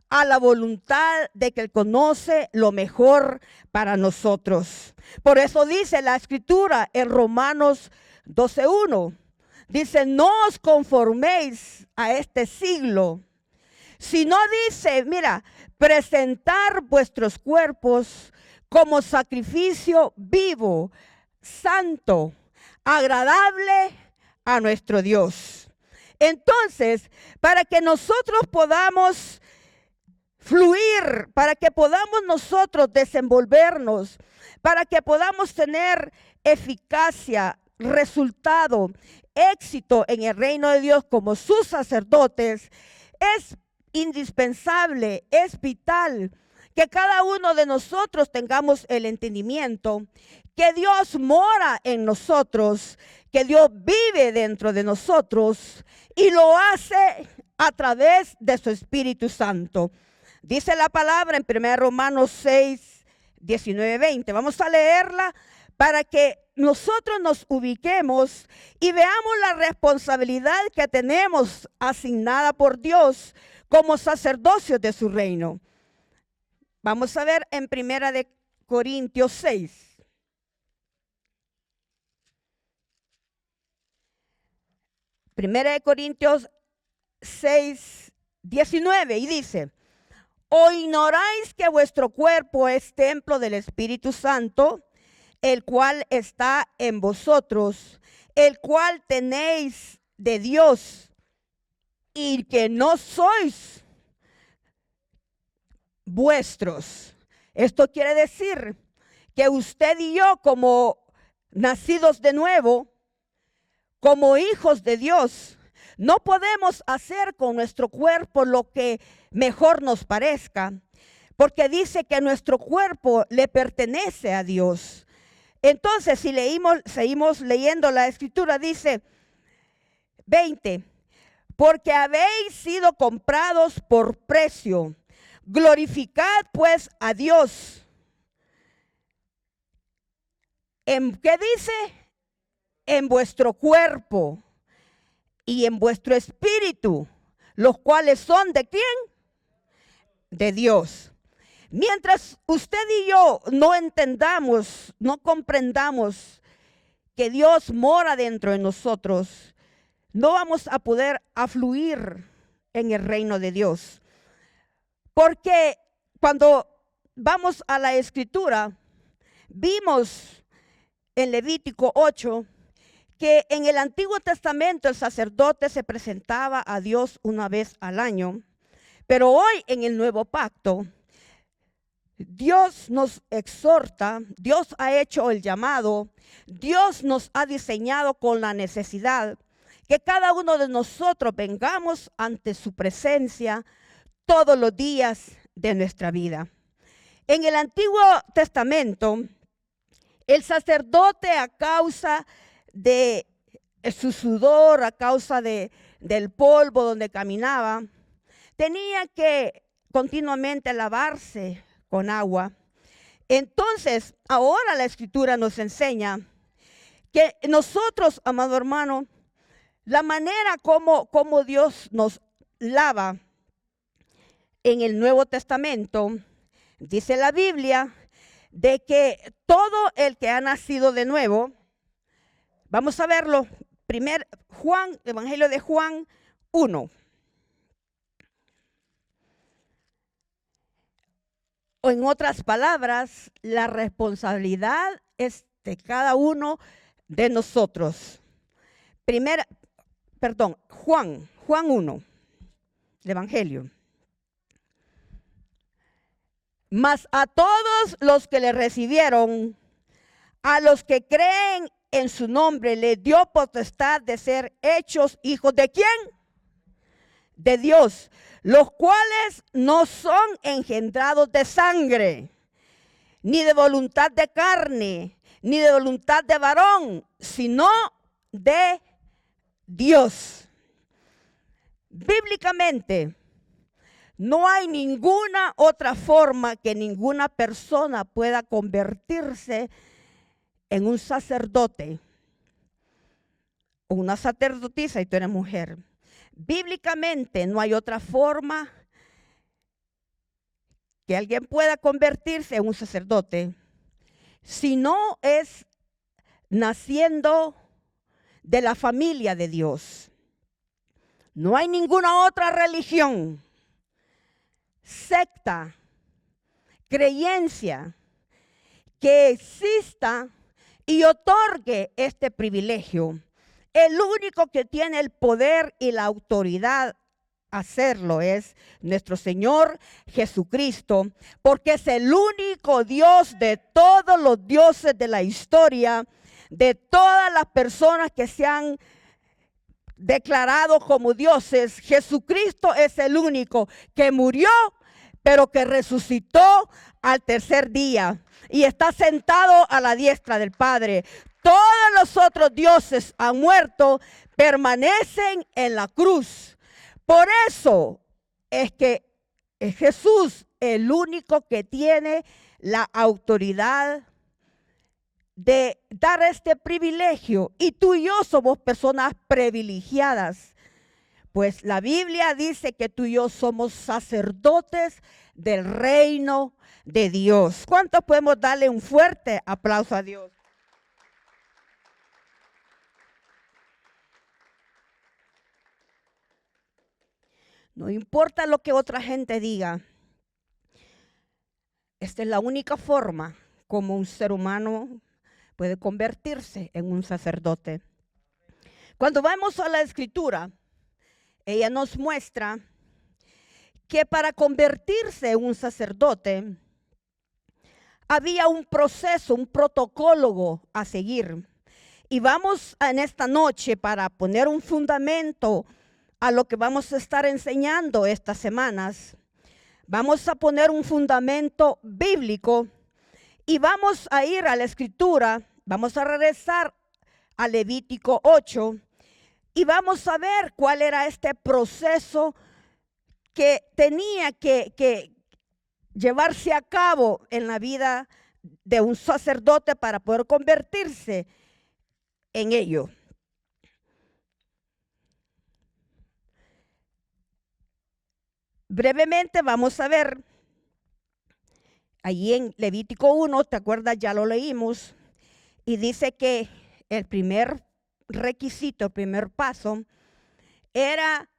a la voluntad de que Él conoce lo mejor para nosotros. Por eso dice la Escritura en Romanos 12:1, dice, no os conforméis a este siglo, sino dice, mira, presentar vuestros cuerpos como sacrificio vivo, santo, agradable a nuestro Dios. Entonces, para que nosotros podamos fluir, para que podamos nosotros desenvolvernos, para que podamos tener eficacia, resultado, éxito en el reino de Dios como sus sacerdotes, es indispensable, es vital que cada uno de nosotros tengamos el entendimiento que Dios mora en nosotros, que Dios vive dentro de nosotros y lo hace a través de su Espíritu Santo. Dice la palabra en 1 Romanos 6, 19, 20. Vamos a leerla para que nosotros nos ubiquemos y veamos la responsabilidad que tenemos asignada por Dios como sacerdocios de su reino. Vamos a ver en 1 Corintios 6. 1 Corintios 6, 19, y dice, ¿o ignoráis que vuestro cuerpo es templo del Espíritu Santo, el cual está en vosotros, el cual tenéis de Dios, y que no sois vuestros? Esto quiere decir que usted y yo, como nacidos de nuevo, como hijos de Dios, no podemos hacer con nuestro cuerpo lo que mejor nos parezca, porque dice que nuestro cuerpo le pertenece a Dios. Entonces, si seguimos leyendo la Escritura, dice 20, porque habéis sido comprados por precio, glorificad pues a Dios. ¿En qué dice? En vuestro cuerpo y en vuestro espíritu, los cuales son ¿de quién? De Dios. Mientras usted y yo no entendamos, no comprendamos que Dios mora dentro de nosotros, no vamos a poder afluir en el reino de Dios. Porque cuando vamos a la Escritura, vimos en Levítico 8, que en el Antiguo Testamento el sacerdote se presentaba a Dios una vez al año, pero hoy en el Nuevo Pacto, Dios nos exhorta, Dios ha hecho el llamado, Dios nos ha diseñado con la necesidad que cada uno de nosotros vengamos ante su presencia todos los días de nuestra vida. En el Antiguo Testamento, el sacerdote, a causa de su sudor, a causa de del polvo donde caminaba, tenía que continuamente lavarse con agua. Entonces, ahora la Escritura nos enseña que nosotros, amado hermano, la manera como Dios nos lava en el Nuevo Testamento, dice la Biblia, de que todo el que ha nacido de nuevo, vamos a verlo, Evangelio de Juan 1. O en otras palabras, la responsabilidad es de cada uno de nosotros. Juan 1, el Evangelio. Mas a todos los que le recibieron, a los que creen en su nombre, le dio potestad de ser hechos hijos ¿de quién? De Dios, los cuales no son engendrados de sangre, ni de voluntad de carne, ni de voluntad de varón, sino de Dios. Bíblicamente, no hay ninguna otra forma que ninguna persona pueda convertirse en un sacerdote o una sacerdotisa y tú eres mujer. Bíblicamente no hay otra forma que alguien pueda convertirse en un sacerdote si no es naciendo de la familia de Dios. No hay ninguna otra religión, secta, creencia que exista y otorgue este privilegio. El único que tiene el poder y la autoridad a hacerlo es nuestro Señor Jesucristo, porque es el único Dios de todos los dioses de la historia, de todas las personas que se han declarado como dioses. Jesucristo es el único que murió, pero que resucitó al tercer día y está sentado a la diestra del Padre. Todos los otros dioses han muerto, permanecen en la cruz. Por eso es que es Jesús el único que tiene la autoridad de dar este privilegio. Y tú y yo somos personas privilegiadas, pues la Biblia dice que tú y yo somos sacerdotes del reino de Dios. ¿Cuántos podemos darle un fuerte aplauso a Dios? No importa lo que otra gente diga, esta es la única forma como un ser humano puede convertirse en un sacerdote. Cuando vamos a la Escritura, ella nos muestra que para convertirse en un sacerdote había un proceso, un protocolo a seguir. Y vamos en esta noche para poner un fundamento a lo que vamos a estar enseñando estas semanas. Vamos a poner un fundamento bíblico y vamos a ir a la Escritura, vamos a regresar a Levítico 8 y vamos a ver cuál era este proceso que tenía que llevarse a cabo en la vida de un sacerdote para poder convertirse en ello. Brevemente vamos a ver, allí en Levítico 1, ¿te acuerdas? Ya lo leímos, y dice que el primer requisito, el primer paso, era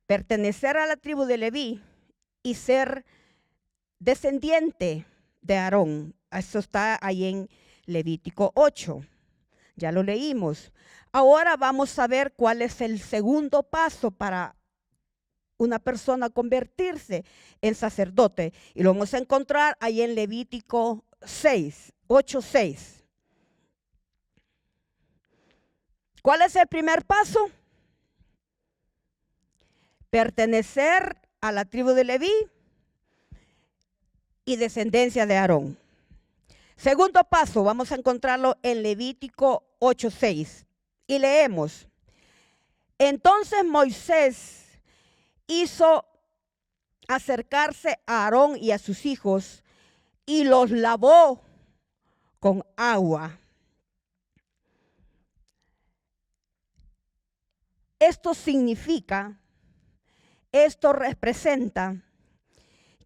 pertenecer a la tribu de Leví y ser descendiente de Aarón. Eso está ahí en Levítico 8, ya lo leímos. Ahora vamos a ver cuál es el segundo paso para una persona convertirse en sacerdote. Y lo vamos a encontrar ahí en Levítico 8:6. ¿Cuál es el primer paso? Pertenecer a la tribu de Leví y descendencia de Aarón. Segundo paso, vamos a encontrarlo en Levítico 8:6. Y leemos: Entonces Moisés hizo acercarse a Aarón y a sus hijos y los lavó con agua. Esto significa, esto representa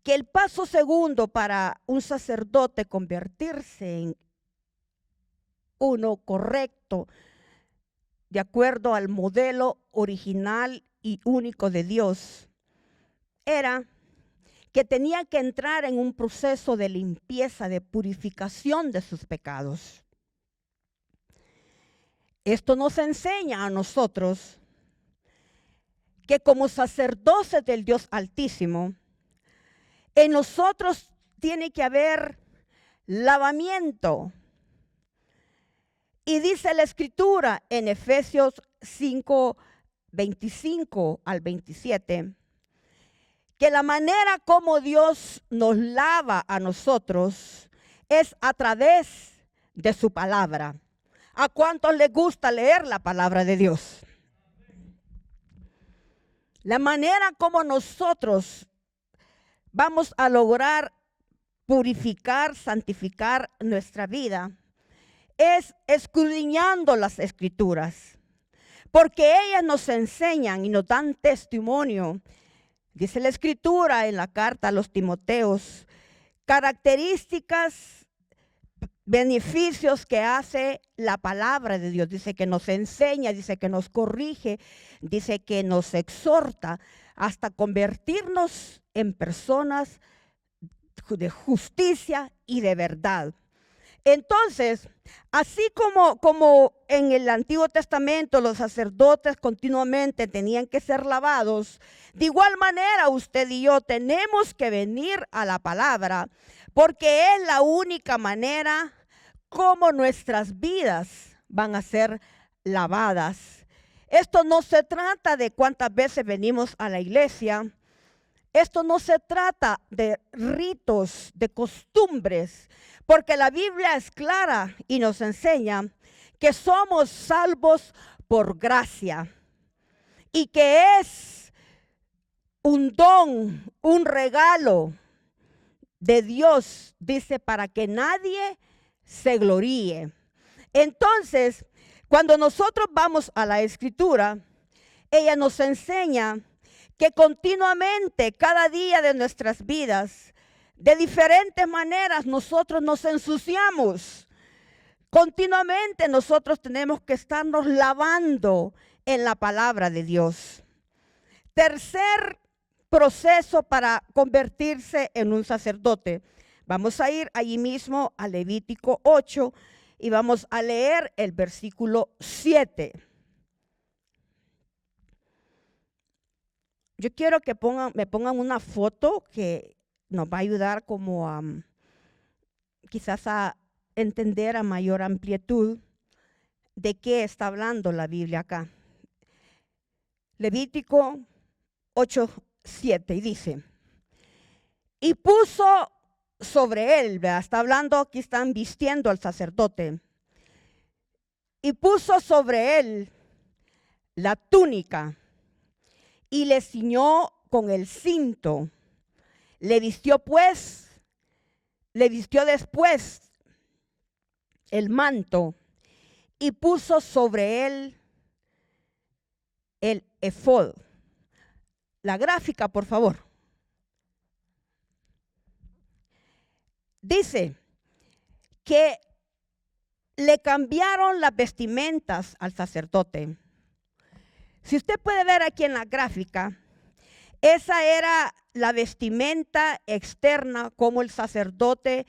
que el paso segundo para un sacerdote convertirse en uno correcto, de acuerdo al modelo original y único de Dios, era que tenía que entrar en un proceso de limpieza, de purificación de sus pecados. Esto nos enseña a nosotros que como sacerdotes del Dios Altísimo, en nosotros tiene que haber lavamiento. Y dice la Escritura en Efesios 5, 25 al 27, que la manera como Dios nos lava a nosotros es a través de su palabra. ¿A cuántos les gusta leer la palabra de Dios? La manera como nosotros vamos a lograr purificar, santificar nuestra vida es escudriñando las Escrituras, porque ellas nos enseñan y nos dan testimonio. Dice la Escritura en la carta a los Timoteos, características, beneficios que hace la palabra de Dios. Dice que nos enseña, dice que nos corrige, dice que nos exhorta hasta convertirnos en personas de justicia y de verdad. Entonces, así como en el Antiguo Testamento los sacerdotes continuamente tenían que ser lavados, de igual manera usted y yo tenemos que venir a la palabra, porque es la única manera como nuestras vidas van a ser lavadas. Esto no se trata de cuántas veces venimos a la iglesia. Esto no se trata de ritos, de costumbres, porque la Biblia es clara y nos enseña que somos salvos por gracia y que es un don, un regalo de Dios, dice, para que nadie se gloríe. Entonces, cuando nosotros vamos a la Escritura, ella nos enseña que continuamente, cada día de nuestras vidas, de diferentes maneras nosotros nos ensuciamos. Continuamente nosotros tenemos que estarnos lavando en la palabra de Dios. Tercer proceso para convertirse en un sacerdote. Vamos a ir allí mismo a Levítico 8 y vamos a leer el versículo 7. Yo quiero que me pongan una foto que nos va a ayudar como a quizás a entender a mayor amplitud de qué está hablando la Biblia acá. Levítico 8:7 y dice, y puso sobre él, ¿verdad? Está hablando, aquí están vistiendo al sacerdote, y puso sobre él la túnica y le ciñó con el cinto. Le vistió después el manto y puso sobre él el efod. La gráfica, por favor. Dice que le cambiaron las vestimentas al sacerdote. Si usted puede ver aquí en la gráfica, esa era la vestimenta externa como el sacerdote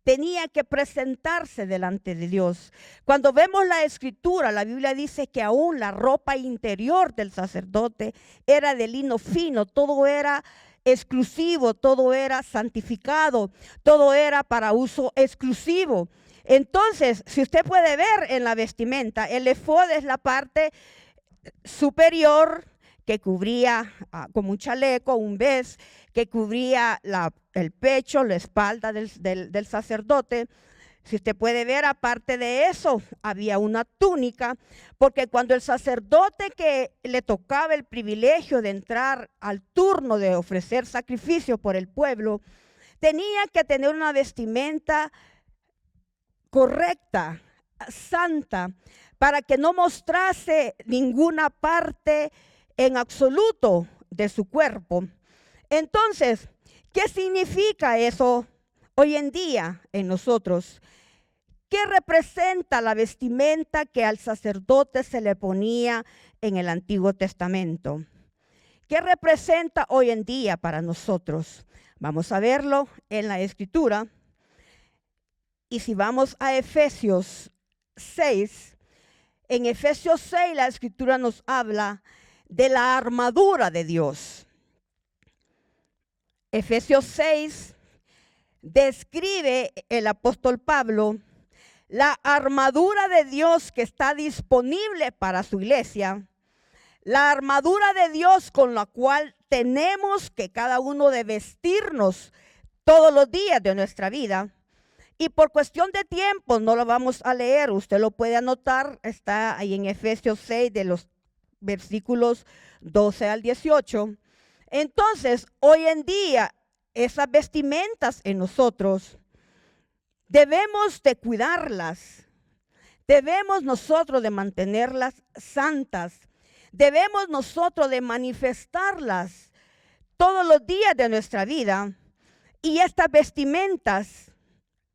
tenía que presentarse delante de Dios. Cuando vemos la Escritura, la Biblia dice que aún la ropa interior del sacerdote era de lino fino, todo era exclusivo, todo era santificado, todo era para uso exclusivo. Entonces, si usted puede ver en la vestimenta, el efod es la parte superior que cubría como un chaleco, un vez, que cubría el pecho, la espalda del sacerdote. Si usted puede ver, aparte de eso, había una túnica, porque cuando el sacerdote que le tocaba el privilegio de entrar al turno de ofrecer sacrificio por el pueblo, tenía que tener una vestimenta correcta, santa, para que no mostrase ninguna parte en absoluto de su cuerpo. Entonces, ¿qué significa eso hoy en día en nosotros? ¿Qué representa la vestimenta que al sacerdote se le ponía en el Antiguo Testamento? ¿Qué representa hoy en día para nosotros? Vamos a verlo en la Escritura. Y si vamos a Efesios 6, en Efesios 6 la Escritura nos habla de la armadura de Dios. Efesios 6 describe el apóstol Pablo la armadura de Dios que está disponible para su iglesia, la armadura de Dios con la cual tenemos que cada uno de vestirnos todos los días de nuestra vida. Y por cuestión de tiempo no lo vamos a leer, usted lo puede anotar, está ahí en Efesios 6 de los versículos 12 al 18. Entonces, hoy en día, esas vestimentas en nosotros, debemos de cuidarlas, debemos nosotros de mantenerlas santas, debemos nosotros de manifestarlas todos los días de nuestra vida. Y estas vestimentas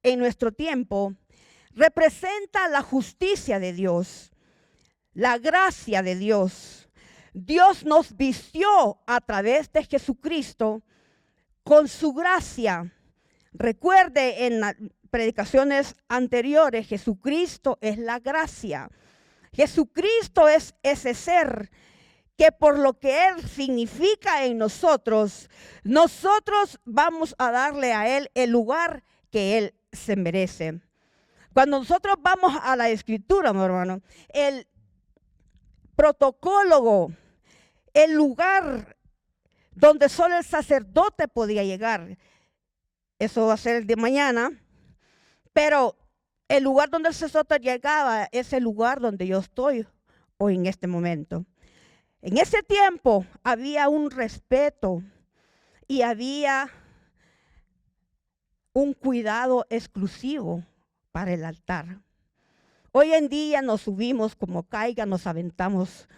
en nuestro tiempo representa la justicia de Dios, la gracia de Dios. Dios nos vistió a través de Jesucristo con su gracia. Recuerde en las predicaciones anteriores, Jesucristo es la gracia. Jesucristo es ese ser que por lo que Él significa en nosotros, nosotros vamos a darle a Él el lugar que Él se merece. Cuando nosotros vamos a la Escritura, mi hermano, el protocolo, el lugar donde solo el sacerdote podía llegar, eso va a ser el de mañana, pero el lugar donde el sacerdote llegaba es el lugar donde yo estoy hoy en este momento. En ese tiempo había un respeto y había un cuidado exclusivo para el altar. Hoy en día nos subimos como caiga, nos aventamos,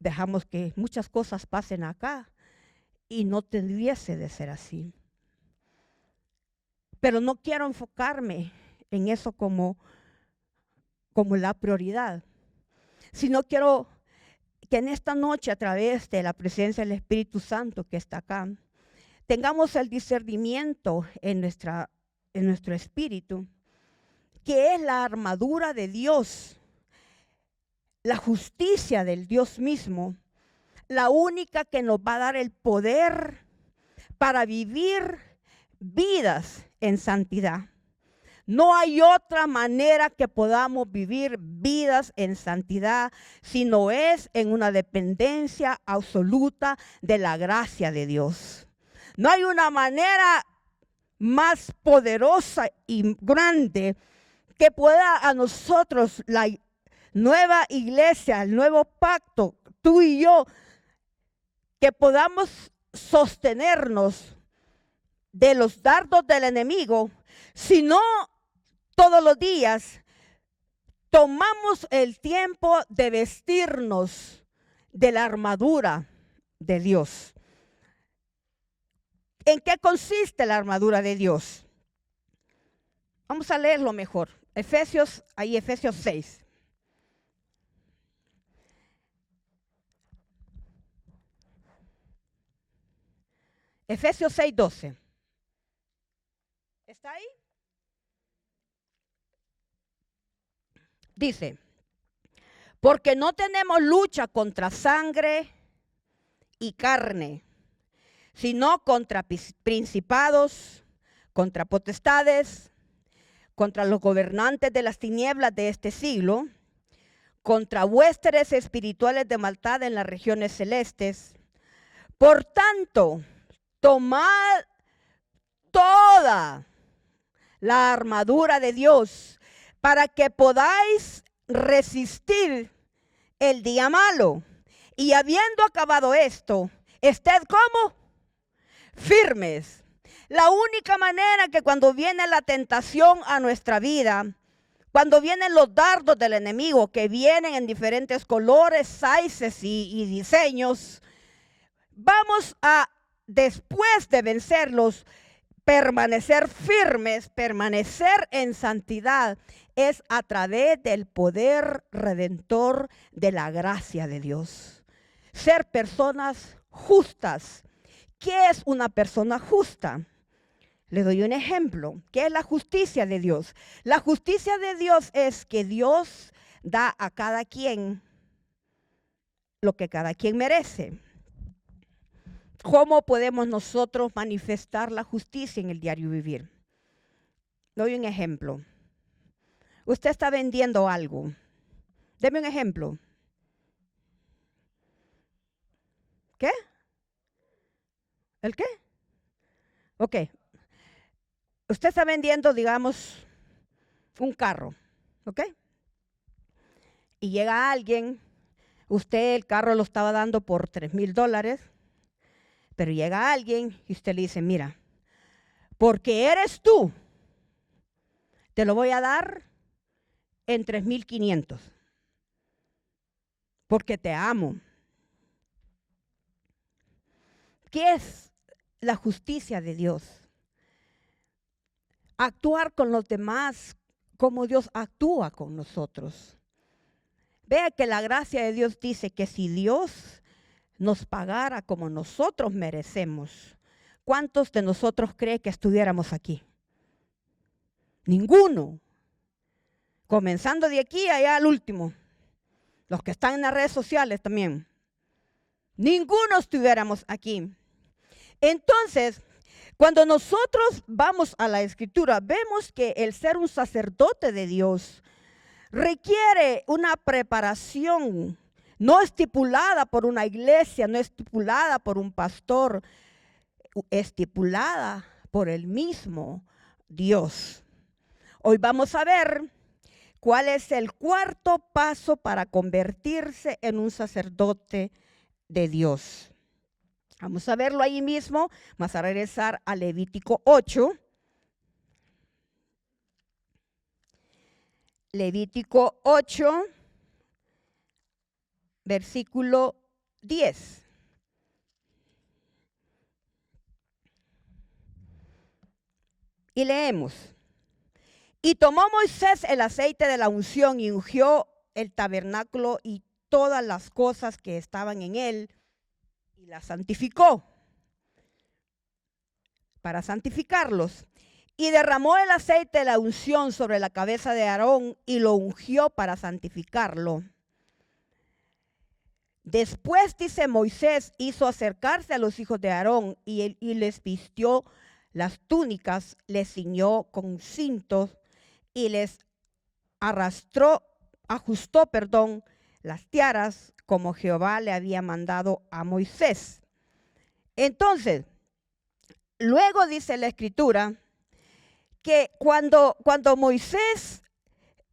dejamos que muchas cosas pasen acá y no debiese de ser así. Pero no quiero enfocarme en eso como la prioridad, sino quiero que en esta noche, a través de la presencia del Espíritu Santo que está acá, tengamos el discernimiento en nuestro espíritu, que es la armadura de Dios, la justicia del Dios mismo, la única que nos va a dar el poder para vivir vidas en santidad. No hay otra manera que podamos vivir vidas en santidad, sino es en una dependencia absoluta de la gracia de Dios. No hay una manera más poderosa y grande que pueda a nosotros, la nueva iglesia, el nuevo pacto, tú y yo, que podamos sostenernos de los dardos del enemigo, sino todos los días tomamos el tiempo de vestirnos de la armadura de Dios. ¿En qué consiste la armadura de Dios? Vamos a leerlo mejor. Efesios 6. Efesios 6:12. ¿Está ahí? Dice, porque no tenemos lucha contra sangre y carne, sino contra principados, contra potestades, contra los gobernantes de las tinieblas de este siglo, contra huéspedes espirituales de maldad en las regiones celestes. Por tanto, tomad toda la armadura de Dios, para que podáis resistir el día malo. Y habiendo acabado esto, ested como firmes. La única manera que cuando viene la tentación a nuestra vida, cuando vienen los dardos del enemigo, que vienen en diferentes colores, sizes y diseños, vamos a, después de vencerlos, permanecer firmes, permanecer en santidad, es a través del poder redentor de la gracia de Dios. Ser personas justas. ¿Qué es una persona justa? Le doy un ejemplo. ¿Qué es la justicia de Dios? La justicia de Dios es que Dios da a cada quien lo que cada quien merece. ¿Cómo podemos nosotros manifestar la justicia en el diario vivir? Le doy un ejemplo. Usted está vendiendo algo. Deme un ejemplo. ¿Qué? ¿El qué? Ok. Usted está vendiendo, digamos, un carro, ¿ok? Y llega alguien, usted el carro lo estaba dando por $3,000, pero llega alguien y usted le dice, mira, porque eres tú, te lo voy a dar en 3,500, porque te amo. ¿Qué es la justicia de Dios? Actuar con los demás como Dios actúa con nosotros. Vea que la gracia de Dios dice que si Dios nos pagara como nosotros merecemos, ¿cuántos de nosotros cree que estuviéramos aquí? Ninguno. Comenzando de aquí allá al último. Los que están en las redes sociales también. Ninguno estuviéramos aquí. Entonces, cuando nosotros vamos a la Escritura, vemos que el ser un sacerdote de Dios requiere una preparación no estipulada por una iglesia, no estipulada por un pastor, estipulada por el mismo Dios. Hoy vamos a ver cuál es el cuarto paso para convertirse en un sacerdote de Dios. Vamos a verlo ahí mismo. Vamos a regresar a Levítico 8. Levítico 8, versículo 10. Y leemos. Y tomó Moisés el aceite de la unción y ungió el tabernáculo y todas las cosas que estaban en él y las santificó para santificarlos. Y derramó el aceite de la unción sobre la cabeza de Aarón y lo ungió para santificarlo. Después, dice, Moisés hizo acercarse a los hijos de Aarón y les vistió las túnicas, les ciñó con cintos y les ajustó las tiaras como Jehová le había mandado a Moisés. Entonces, luego dice la Escritura que cuando Moisés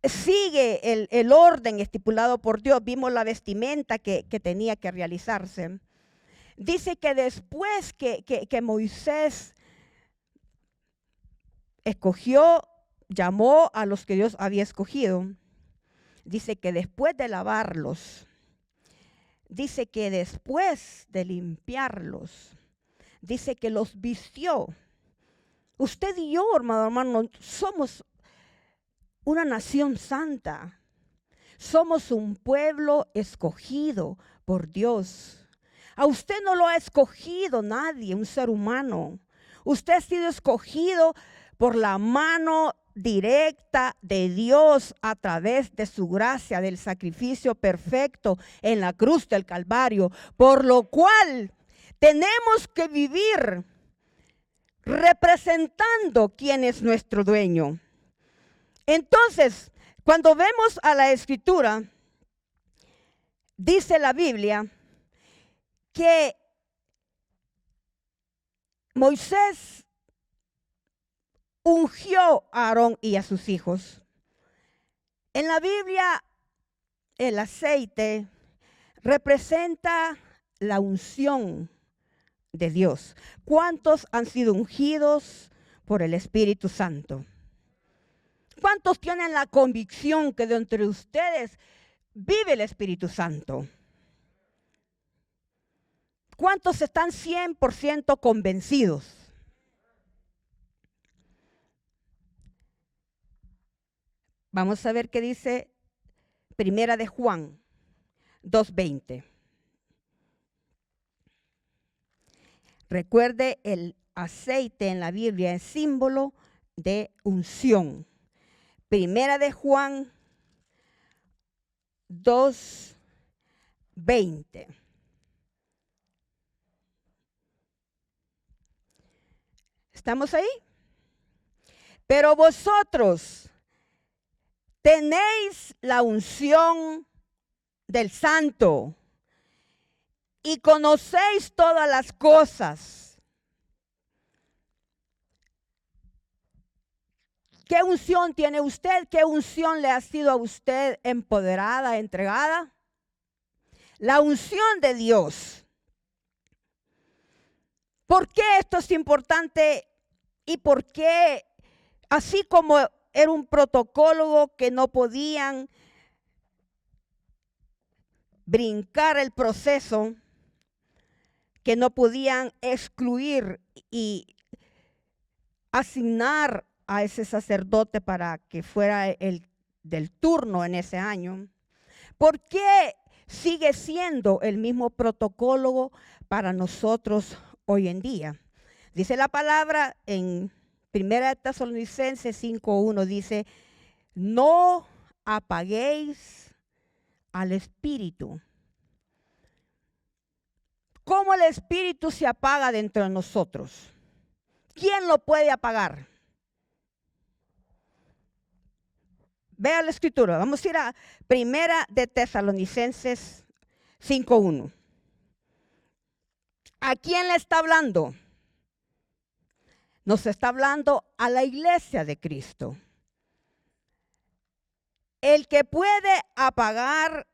sigue el orden estipulado por Dios, vimos la vestimenta que tenía que realizarse. Dice que después que Moisés llamó a los que Dios había escogido, dice que después de lavarlos, dice que después de limpiarlos, dice que los vistió. Usted y yo, hermano, somos una nación santa. Somos un pueblo escogido por Dios. A usted no lo ha escogido nadie, un ser humano. Usted ha sido escogido por la mano directa de Dios a través de su gracia, del sacrificio perfecto en la cruz del Calvario, por lo cual tenemos que vivir representando quién es nuestro dueño. Entonces, cuando vemos a la Escritura, dice la Biblia que Moisés ungió a Aarón y a sus hijos. En la Biblia, el aceite representa la unción de Dios. ¿Cuántos han sido ungidos por el Espíritu Santo? ¿Cuántos tienen la convicción que de entre ustedes vive el Espíritu Santo? ¿Cuántos están 100% convencidos? Vamos a ver qué dice Primera de Juan 2:20. Recuerde, el aceite en la Biblia es símbolo de unción. Primera de Juan 2:20. ¿Estamos ahí? Pero vosotros tenéis la unción del Santo y conocéis todas las cosas. ¿Qué unción tiene usted? ¿Qué unción le ha sido a usted empoderada, entregada? La unción de Dios. ¿Por qué esto es importante y por qué, así como era un protocolo que no podían brincar el proceso, que no podían excluir y asignar a ese sacerdote para que fuera el del turno en ese año? ¿Por qué sigue siendo el mismo protocolo para nosotros hoy en día? Dice la palabra en 1 Tesalonicenses 5:1, dice: no apaguéis al Espíritu. ¿Cómo el Espíritu se apaga dentro de nosotros? ¿Quién lo puede apagar? Vea la escritura. Vamos a ir a 1 Tesalonicenses 5:1. ¿A quién le está hablando? Nos está hablando a la iglesia de Cristo. El que puede apagar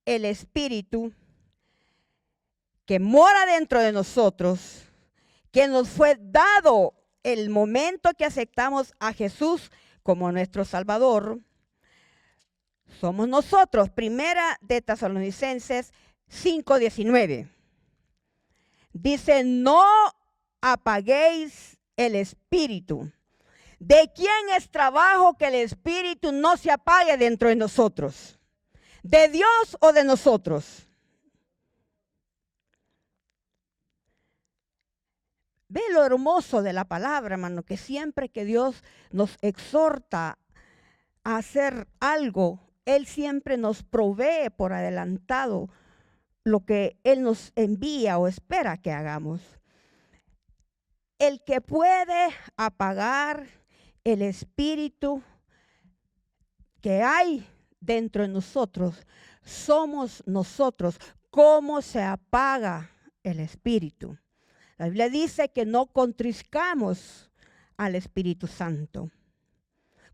el Espíritu que mora dentro de nosotros, que nos fue dado el momento que aceptamos a Jesús como nuestro Salvador, somos nosotros. 1 Tesalonicenses 5:19. Dice: no apaguéis el Espíritu. ¿De quién es trabajo que el Espíritu no se apague dentro de nosotros? ¿De Dios o de nosotros? Ve lo hermoso de la palabra, hermano, que siempre que Dios nos exhorta a hacer algo, Él siempre nos provee por adelantado lo que Él nos envía o espera que hagamos. El que puede apagar el Espíritu que hay dentro de nosotros, somos nosotros. ¿Cómo se apaga el Espíritu? La Biblia dice que no contrizcamos al Espíritu Santo.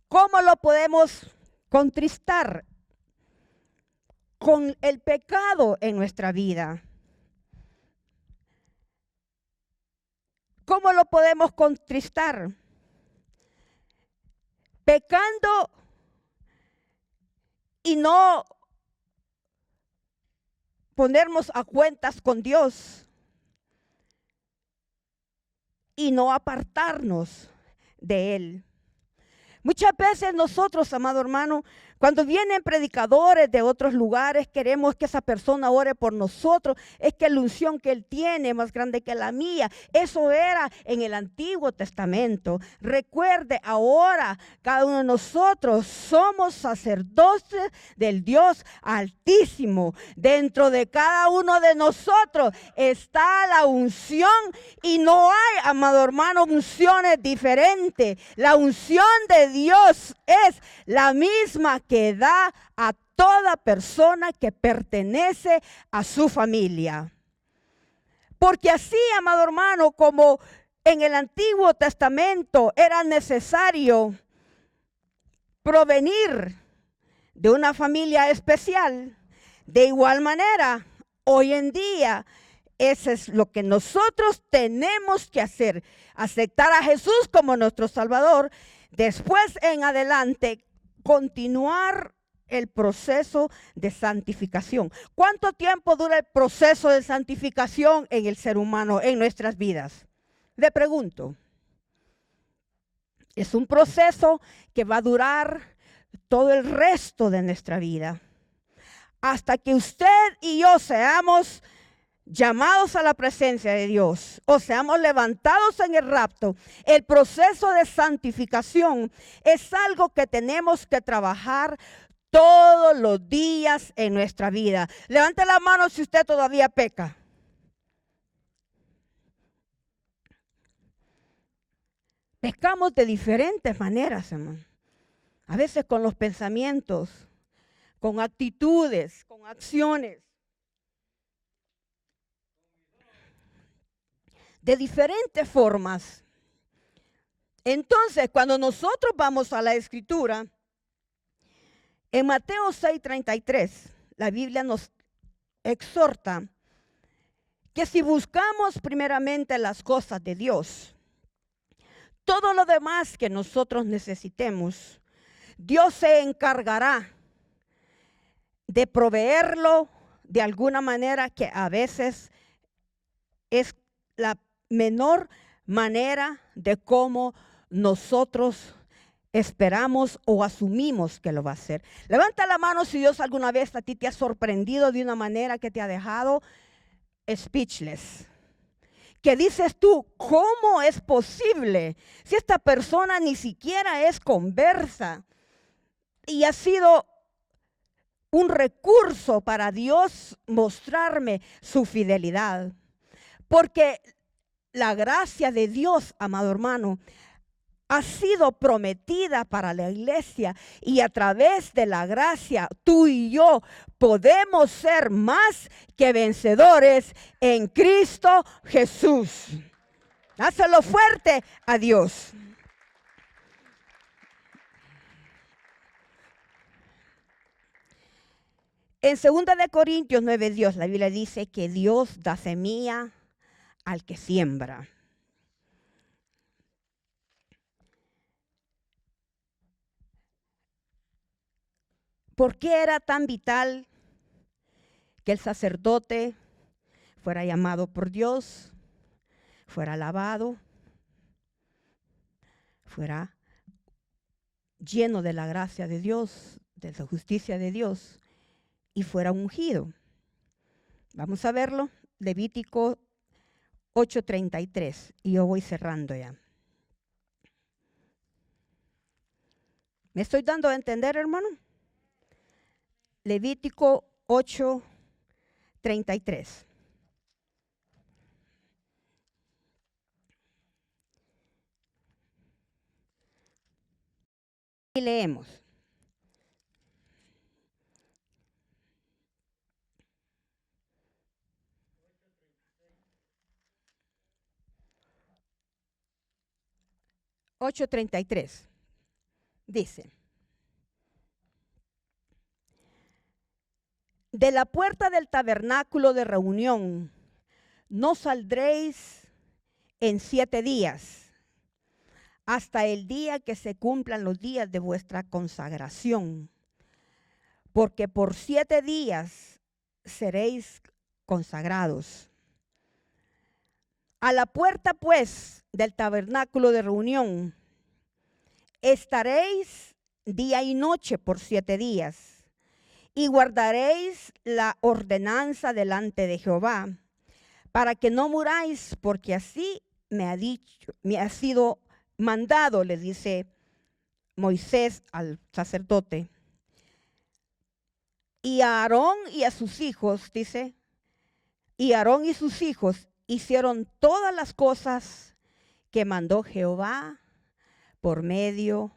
¿Cómo lo podemos contristar? Con el pecado en nuestra vida. ¿Cómo lo podemos contristar? Pecando y no ponernos a cuentas con Dios y no apartarnos de Él. Muchas veces nosotros, amado hermano, cuando vienen predicadores de otros lugares, queremos que esa persona ore por nosotros. Es que la unción que él tiene es más grande que la mía. Eso era en el Antiguo Testamento. Recuerde, ahora cada uno de nosotros somos sacerdotes del Dios Altísimo. Dentro de cada uno de nosotros está la unción y no hay, amado hermano, unciones diferentes. La unción de Dios es la misma que da a toda persona que pertenece a su familia. Porque así, amado hermano, como En el Antiguo Testamento era necesario provenir de una familia especial. De igual manera, hoy en día, eso es lo que nosotros tenemos que hacer, aceptar a Jesús como nuestro Salvador. Después en adelante, continuar el proceso de santificación. ¿Cuánto tiempo dura el proceso de santificación en el ser humano, en nuestras vidas? Le pregunto. Es un proceso que va a durar todo el resto de nuestra vida. Hasta que usted y yo seamos llamados a la presencia de Dios o seamos levantados en el rapto, el proceso de santificación es algo que tenemos que trabajar todos los días en nuestra vida. Levante la mano si usted todavía peca. Pecamos de diferentes maneras, hermano. A veces con los pensamientos, con actitudes, con acciones. De diferentes formas. Entonces, cuando nosotros vamos a la Escritura, en Mateo 6:33, la Biblia nos exhorta que si buscamos primeramente las cosas de Dios, todo lo demás que nosotros necesitemos, Dios se encargará de proveerlo de alguna manera que a veces es la menor manera de cómo nosotros esperamos o asumimos que lo va a hacer. Levanta la mano si Dios alguna vez a ti te ha sorprendido de una manera que te ha dejado speechless. Que dices tú, ¿cómo es posible si esta persona ni siquiera es conversa? Y ha sido un recurso para Dios mostrarme su fidelidad. Porque la gracia de Dios, amado hermano, ha sido prometida para la iglesia y a través de la gracia tú y yo podemos ser más que vencedores en Cristo Jesús. Dáselo fuerte a Dios. En 2 Corintios 9, Dios, la Biblia dice que Dios da semilla al que siembra. ¿Por qué era tan vital que el sacerdote fuera llamado por Dios, fuera alabado, fuera lleno de la gracia de Dios, de la justicia de Dios y fuera ungido? Vamos a verlo, Levítico 8:33, y yo voy cerrando ya. ¿Me estoy dando a entender, hermano? Levítico 8:33. Y leemos. (8:33) dice: de la puerta del tabernáculo de reunión no saldréis en 7 días, hasta el día que se cumplan los días de vuestra consagración, porque por 7 días seréis consagrados. A la puerta, pues, del tabernáculo de reunión estaréis día y noche por 7 días, y guardaréis la ordenanza delante de Jehová, para que no muráis, porque así me ha sido mandado, le dice Moisés al sacerdote. Y a Aarón y a sus hijos, dice, y Aarón y sus hijos hicieron todas las cosas que mandó Jehová por medio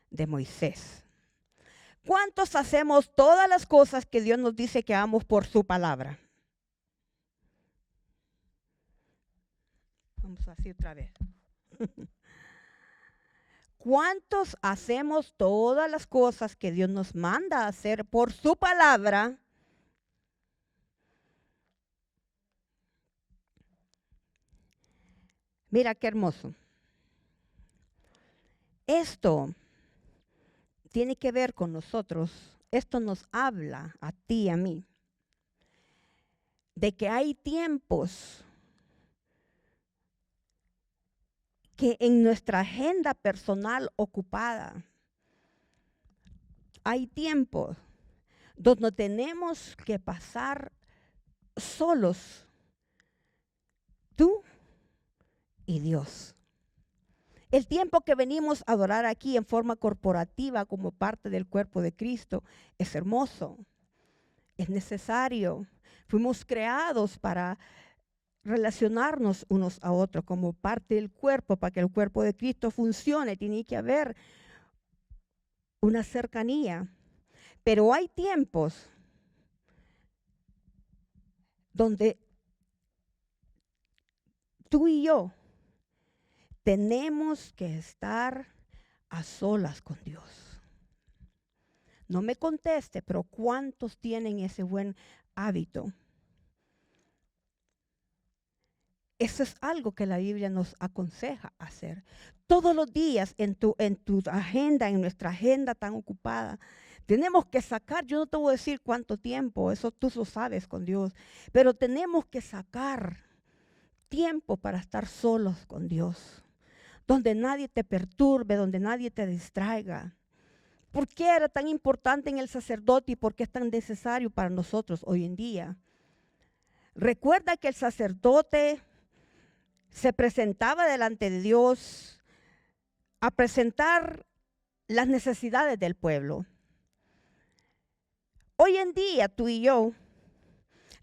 de Moisés. ¿Cuántos hacemos todas las cosas que Dios nos dice que hagamos por su palabra? Vamos a hacer otra vez. ¿Cuántos hacemos todas las cosas que Dios nos manda a hacer por su palabra? Mira qué hermoso. Esto tiene que ver con nosotros. Esto nos habla a ti y a mí de que hay tiempos que en nuestra agenda personal ocupada, hay tiempos donde tenemos que pasar solos, tú y Dios. El tiempo que venimos a adorar aquí en forma corporativa como parte del cuerpo de Cristo es hermoso, es necesario. Fuimos creados para relacionarnos unos a otros como parte del cuerpo. Para que el cuerpo de Cristo funcione, tiene que haber una cercanía. Pero hay tiempos donde tú y yo tenemos que estar a solas con Dios. No me conteste, pero ¿cuántos tienen ese buen hábito? Eso es algo que la Biblia nos aconseja hacer. Todos los días en tu agenda, en nuestra agenda tan ocupada, tenemos que sacar, yo no te voy a decir cuánto tiempo, eso tú lo sabes con Dios, pero tenemos que sacar tiempo para estar solos con Dios, donde nadie te perturbe, donde nadie te distraiga. ¿Por qué era tan importante en el sacerdote y por qué es tan necesario para nosotros hoy en día? Recuerda que el sacerdote se presentaba delante de Dios a presentar las necesidades del pueblo. Hoy en día tú y yo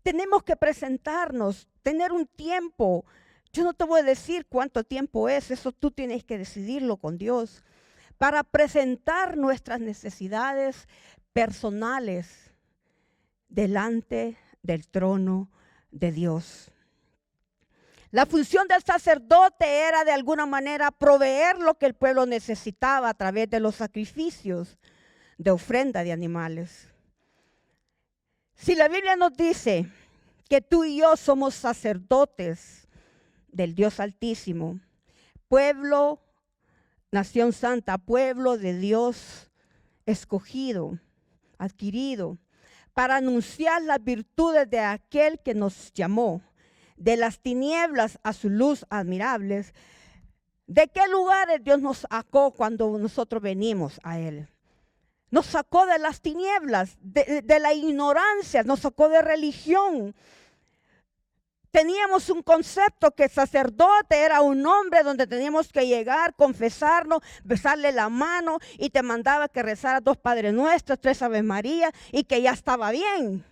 tenemos que presentarnos, tener un tiempo. Yo no te voy a decir cuánto tiempo es, eso tú tienes que decidirlo con Dios, para presentar nuestras necesidades personales delante del trono de Dios. La función del sacerdote era de alguna manera proveer lo que el pueblo necesitaba a través de los sacrificios de ofrenda de animales. Si la Biblia nos dice que tú y yo somos sacerdotes del Dios Altísimo, pueblo, nación santa, pueblo de Dios escogido, adquirido, para anunciar las virtudes de aquel que nos llamó de las tinieblas a su luz admirables. ¿De qué lugares Dios nos sacó cuando nosotros venimos a Él? Nos sacó de las tinieblas, de la ignorancia, nos sacó de religión. Teníamos un concepto que el sacerdote era un hombre donde teníamos que llegar, confesarnos, besarle la mano y te mandaba que rezaras 2 Padres Nuestros, 3 Ave María y que ya estaba bien.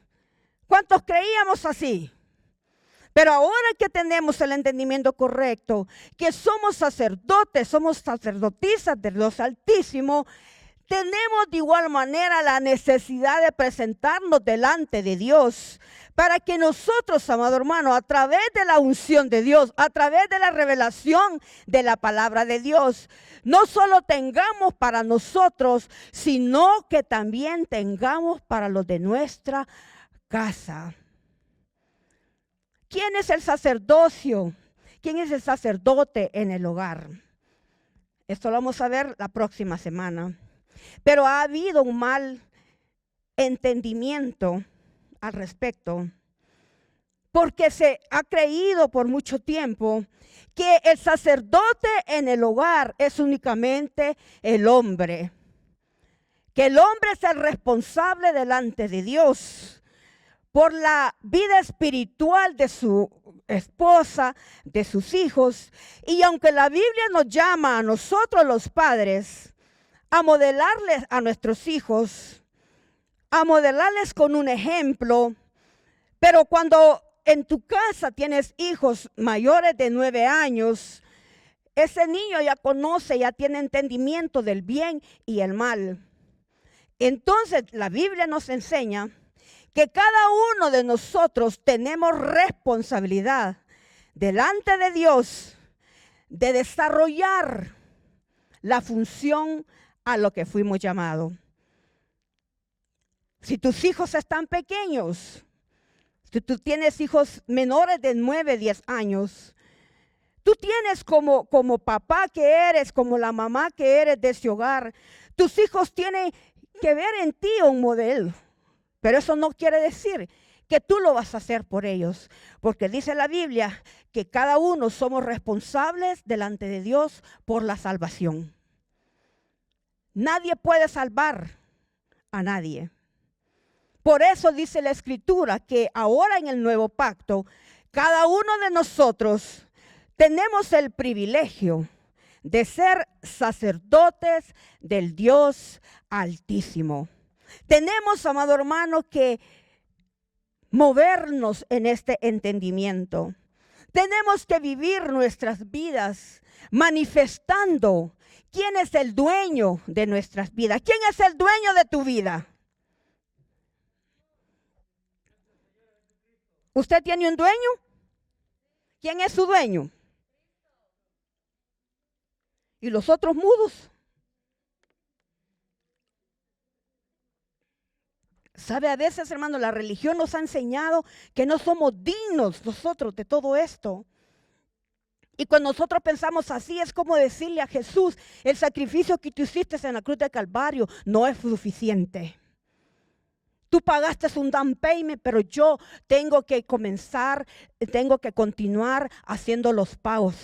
¿Cuántos creíamos así? Pero ahora que tenemos el entendimiento correcto, que somos sacerdotes, somos sacerdotisas de Dios Altísimo, tenemos de igual manera la necesidad de presentarnos delante de Dios para que nosotros, amado hermano, a través de la unción de Dios, a través de la revelación de la palabra de Dios, no solo tengamos para nosotros, sino que también tengamos para los de nuestra casa. ¿Quién es el sacerdocio? ¿Quién es el sacerdote en el hogar? Esto lo vamos a ver la próxima semana. Pero ha habido un mal entendimiento al respecto, porque se ha creído por mucho tiempo que el sacerdote en el hogar es únicamente el hombre, que el hombre es el responsable delante de Dios por la vida espiritual de su esposa, de sus hijos. Y aunque la Biblia nos llama a nosotros los padres a modelarles a nuestros hijos, a modelarles con un ejemplo, pero cuando en tu casa tienes hijos mayores de 9 años, ese niño ya conoce, ya tiene entendimiento del bien y el mal. Entonces la Biblia nos enseña que cada uno de nosotros tenemos responsabilidad delante de Dios de desarrollar la función a lo que fuimos llamados. Si tus hijos están pequeños, si tú tienes hijos menores de 9, 10 años, tú tienes como papá que eres, como la mamá que eres de ese hogar, tus hijos tienen que ver en ti un modelo. Pero eso no quiere decir que tú lo vas a hacer por ellos, porque dice la Biblia que cada uno somos responsables delante de Dios por la salvación. Nadie puede salvar a nadie. Por eso dice la Escritura que ahora en el nuevo pacto, cada uno de nosotros tenemos el privilegio de ser sacerdotes del Dios Altísimo. Tenemos, amado hermano, que movernos en este entendimiento. Tenemos que vivir nuestras vidas manifestando quién es el dueño de nuestras vidas. ¿Quién es el dueño de tu vida? ¿Usted tiene un dueño? ¿Quién es su dueño? ¿Y los otros mudos? ¿Sabe? A veces, hermano, la religión nos ha enseñado que no somos dignos nosotros de todo esto. Y cuando nosotros pensamos así, es como decirle a Jesús, el sacrificio que tú hiciste en la cruz del Calvario no es suficiente. Tú pagaste un down payment, pero yo tengo que continuar haciendo los pagos.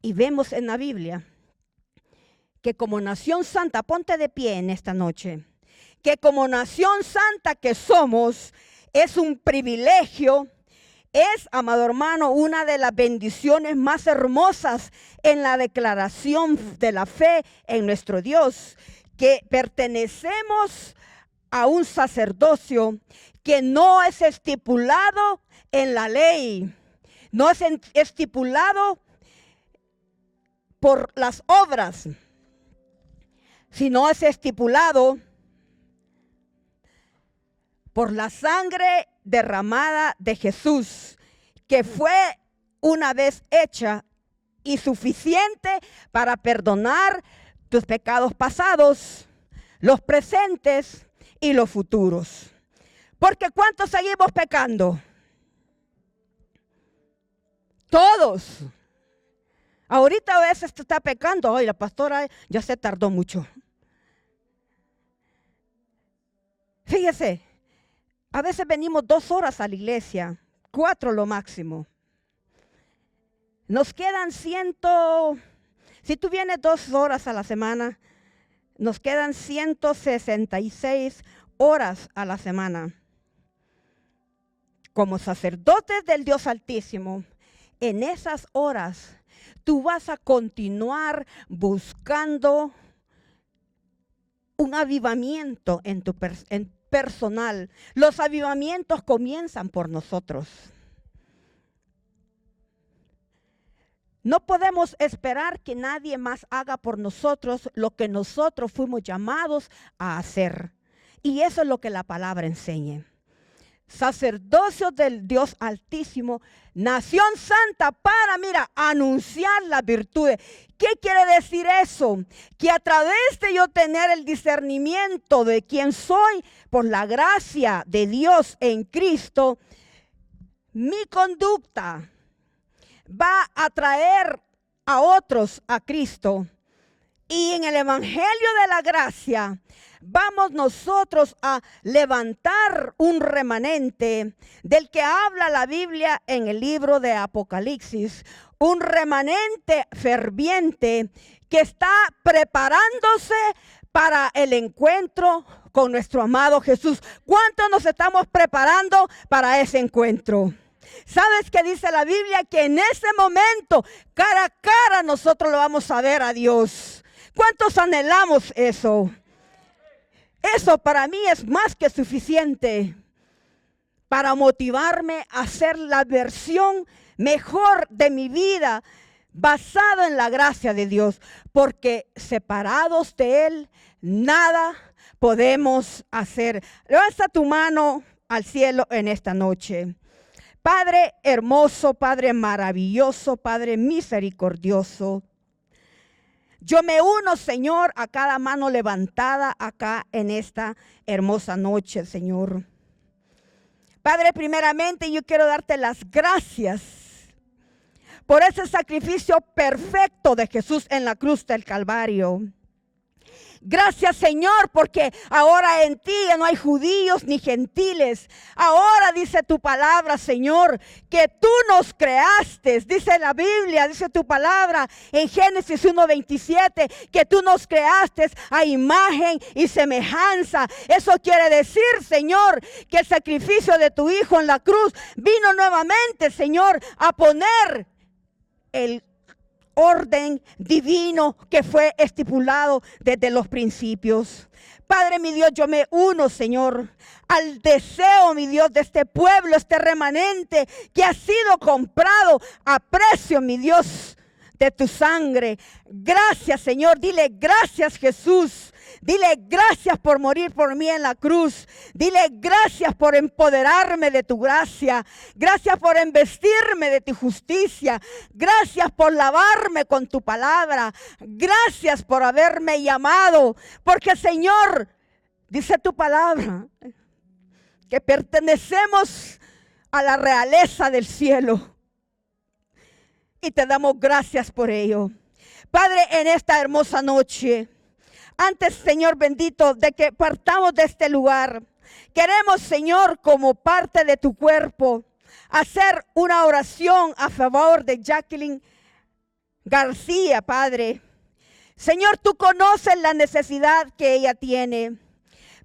Y vemos en la Biblia que como nación santa, ponte de pie en esta noche, que como nación santa que somos, es un privilegio, es, amado hermano, una de las bendiciones más hermosas en la declaración de la fe en nuestro Dios, que pertenecemos a un sacerdocio que no es estipulado en la ley, no es estipulado por las obras, sino es estipulado por la sangre derramada de Jesús, que fue una vez hecha y suficiente para perdonar tus pecados pasados, los presentes y los futuros. Porque ¿cuántos seguimos pecando? Todos. Ahorita a veces está pecando. Ay, la pastora ya se tardó mucho. Fíjese, a veces venimos 2 horas a la iglesia, 4 lo máximo. Nos quedan si tú vienes 2 horas a la semana, nos quedan 166 horas a la semana. Como sacerdotes del Dios Altísimo, en esas horas tú vas a continuar buscando un avivamiento en tu personal. Los avivamientos comienzan por nosotros. No podemos esperar que nadie más haga por nosotros lo que nosotros fuimos llamados a hacer. Y eso es lo que la palabra enseña. Sacerdocio del Dios Altísimo, nación santa para, anunciar las virtudes. ¿Qué quiere decir eso? Que a través de yo tener el discernimiento de quién soy, por la gracia de Dios en Cristo, mi conducta va a traer a otros a Cristo. Y en el Evangelio de la Gracia vamos nosotros a levantar un remanente del que habla la Biblia en el libro de Apocalipsis. Un remanente ferviente que está preparándose para el encuentro con nuestro amado Jesús. ¿Cuántos nos estamos preparando para ese encuentro? ¿Sabes qué dice la Biblia? Que en ese momento, cara a cara, nosotros lo vamos a ver a Dios. ¿Cuántos anhelamos eso? Eso para mí es más que suficiente para motivarme a hacer la versión mejor de mi vida basada en la gracia de Dios. Porque separados de Él, nada podemos hacer. Levanta tu mano al cielo en esta noche. Padre hermoso, Padre maravilloso, Padre misericordioso, yo me uno, Señor, a cada mano levantada acá en esta hermosa noche, Señor. Padre, primeramente yo quiero darte las gracias por ese sacrificio perfecto de Jesús en la cruz del Calvario. Gracias, Señor, porque ahora en ti ya no hay judíos ni gentiles. Ahora dice tu palabra, Señor, que tú nos creaste. Dice la Biblia, dice tu palabra en Génesis 1:27, que tú nos creaste a imagen y semejanza. Eso quiere decir, Señor, que el sacrificio de tu Hijo en la cruz vino nuevamente, Señor, a poner el orden divino que fue estipulado desde los principios. Padre, mi Dios, yo me uno, Señor, al deseo, mi Dios, de este pueblo, este remanente que ha sido comprado a precio, mi Dios, de tu sangre. Gracias, Señor. Dile gracias, Jesús. Dile gracias por morir por mí en la cruz. Dile gracias por empoderarme de tu gracia. Gracias por investirme de tu justicia. Gracias por lavarme con tu palabra. Gracias por haberme llamado. Porque, Señor, dice tu palabra, que pertenecemos a la realeza del cielo. Y te damos gracias por ello. Padre, en esta hermosa noche, antes, Señor bendito, de que partamos de este lugar, queremos, Señor, como parte de tu cuerpo, hacer una oración a favor de Jacqueline García, Padre. Señor, tú conoces la necesidad que ella tiene.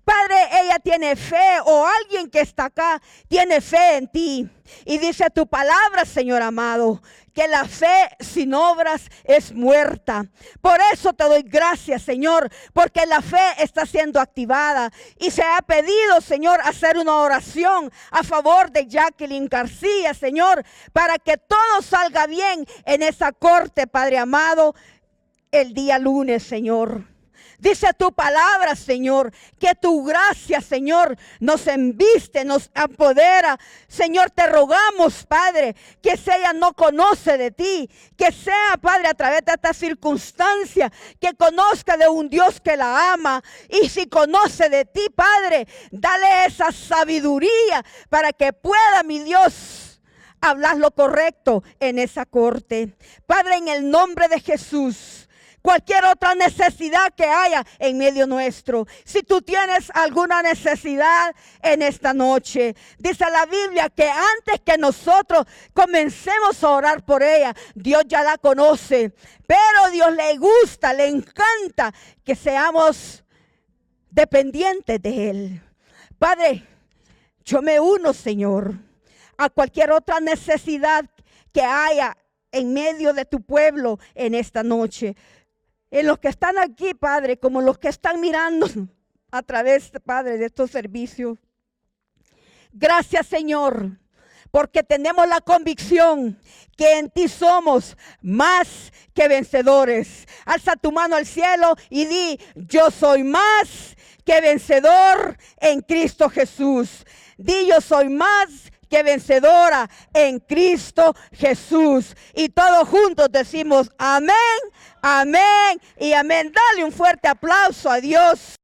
Padre, ella tiene fe, o alguien que está acá tiene fe en ti. Y dice tu palabra, Señor amado, que la fe sin obras es muerta. Por eso te doy gracias, Señor, porque la fe está siendo activada. Y se ha pedido, Señor, hacer una oración a favor de Jacqueline García, Señor, para que todo salga bien en esa corte, Padre amado, el día lunes, Señor. Dice tu palabra, Señor, que tu gracia, Señor, nos embiste, nos apodera. Señor, te rogamos, Padre, que si ella no conoce de ti, que sea, Padre, a través de esta circunstancia, que conozca de un Dios que la ama. Y si conoce de ti, Padre, dale esa sabiduría para que pueda, mi Dios, hablar lo correcto en esa corte. Padre, en el nombre de Jesús, cualquier otra necesidad que haya en medio nuestro. Si tú tienes alguna necesidad en esta noche, dice la Biblia que antes que nosotros comencemos a orar por ella, Dios ya la conoce. Pero Dios le gusta, le encanta que seamos dependientes de Él. Padre, yo me uno, Señor, a cualquier otra necesidad que haya en medio de tu pueblo en esta noche. En los que están aquí, Padre, como los que están mirando a través, Padre, de estos servicios. Gracias, Señor, porque tenemos la convicción que en ti somos más que vencedores. Alza tu mano al cielo y di: yo soy más que vencedor en Cristo Jesús. Di: yo soy más que vencedora en Cristo Jesús. Y todos juntos decimos amén, amén y amén. Dale un fuerte aplauso a Dios.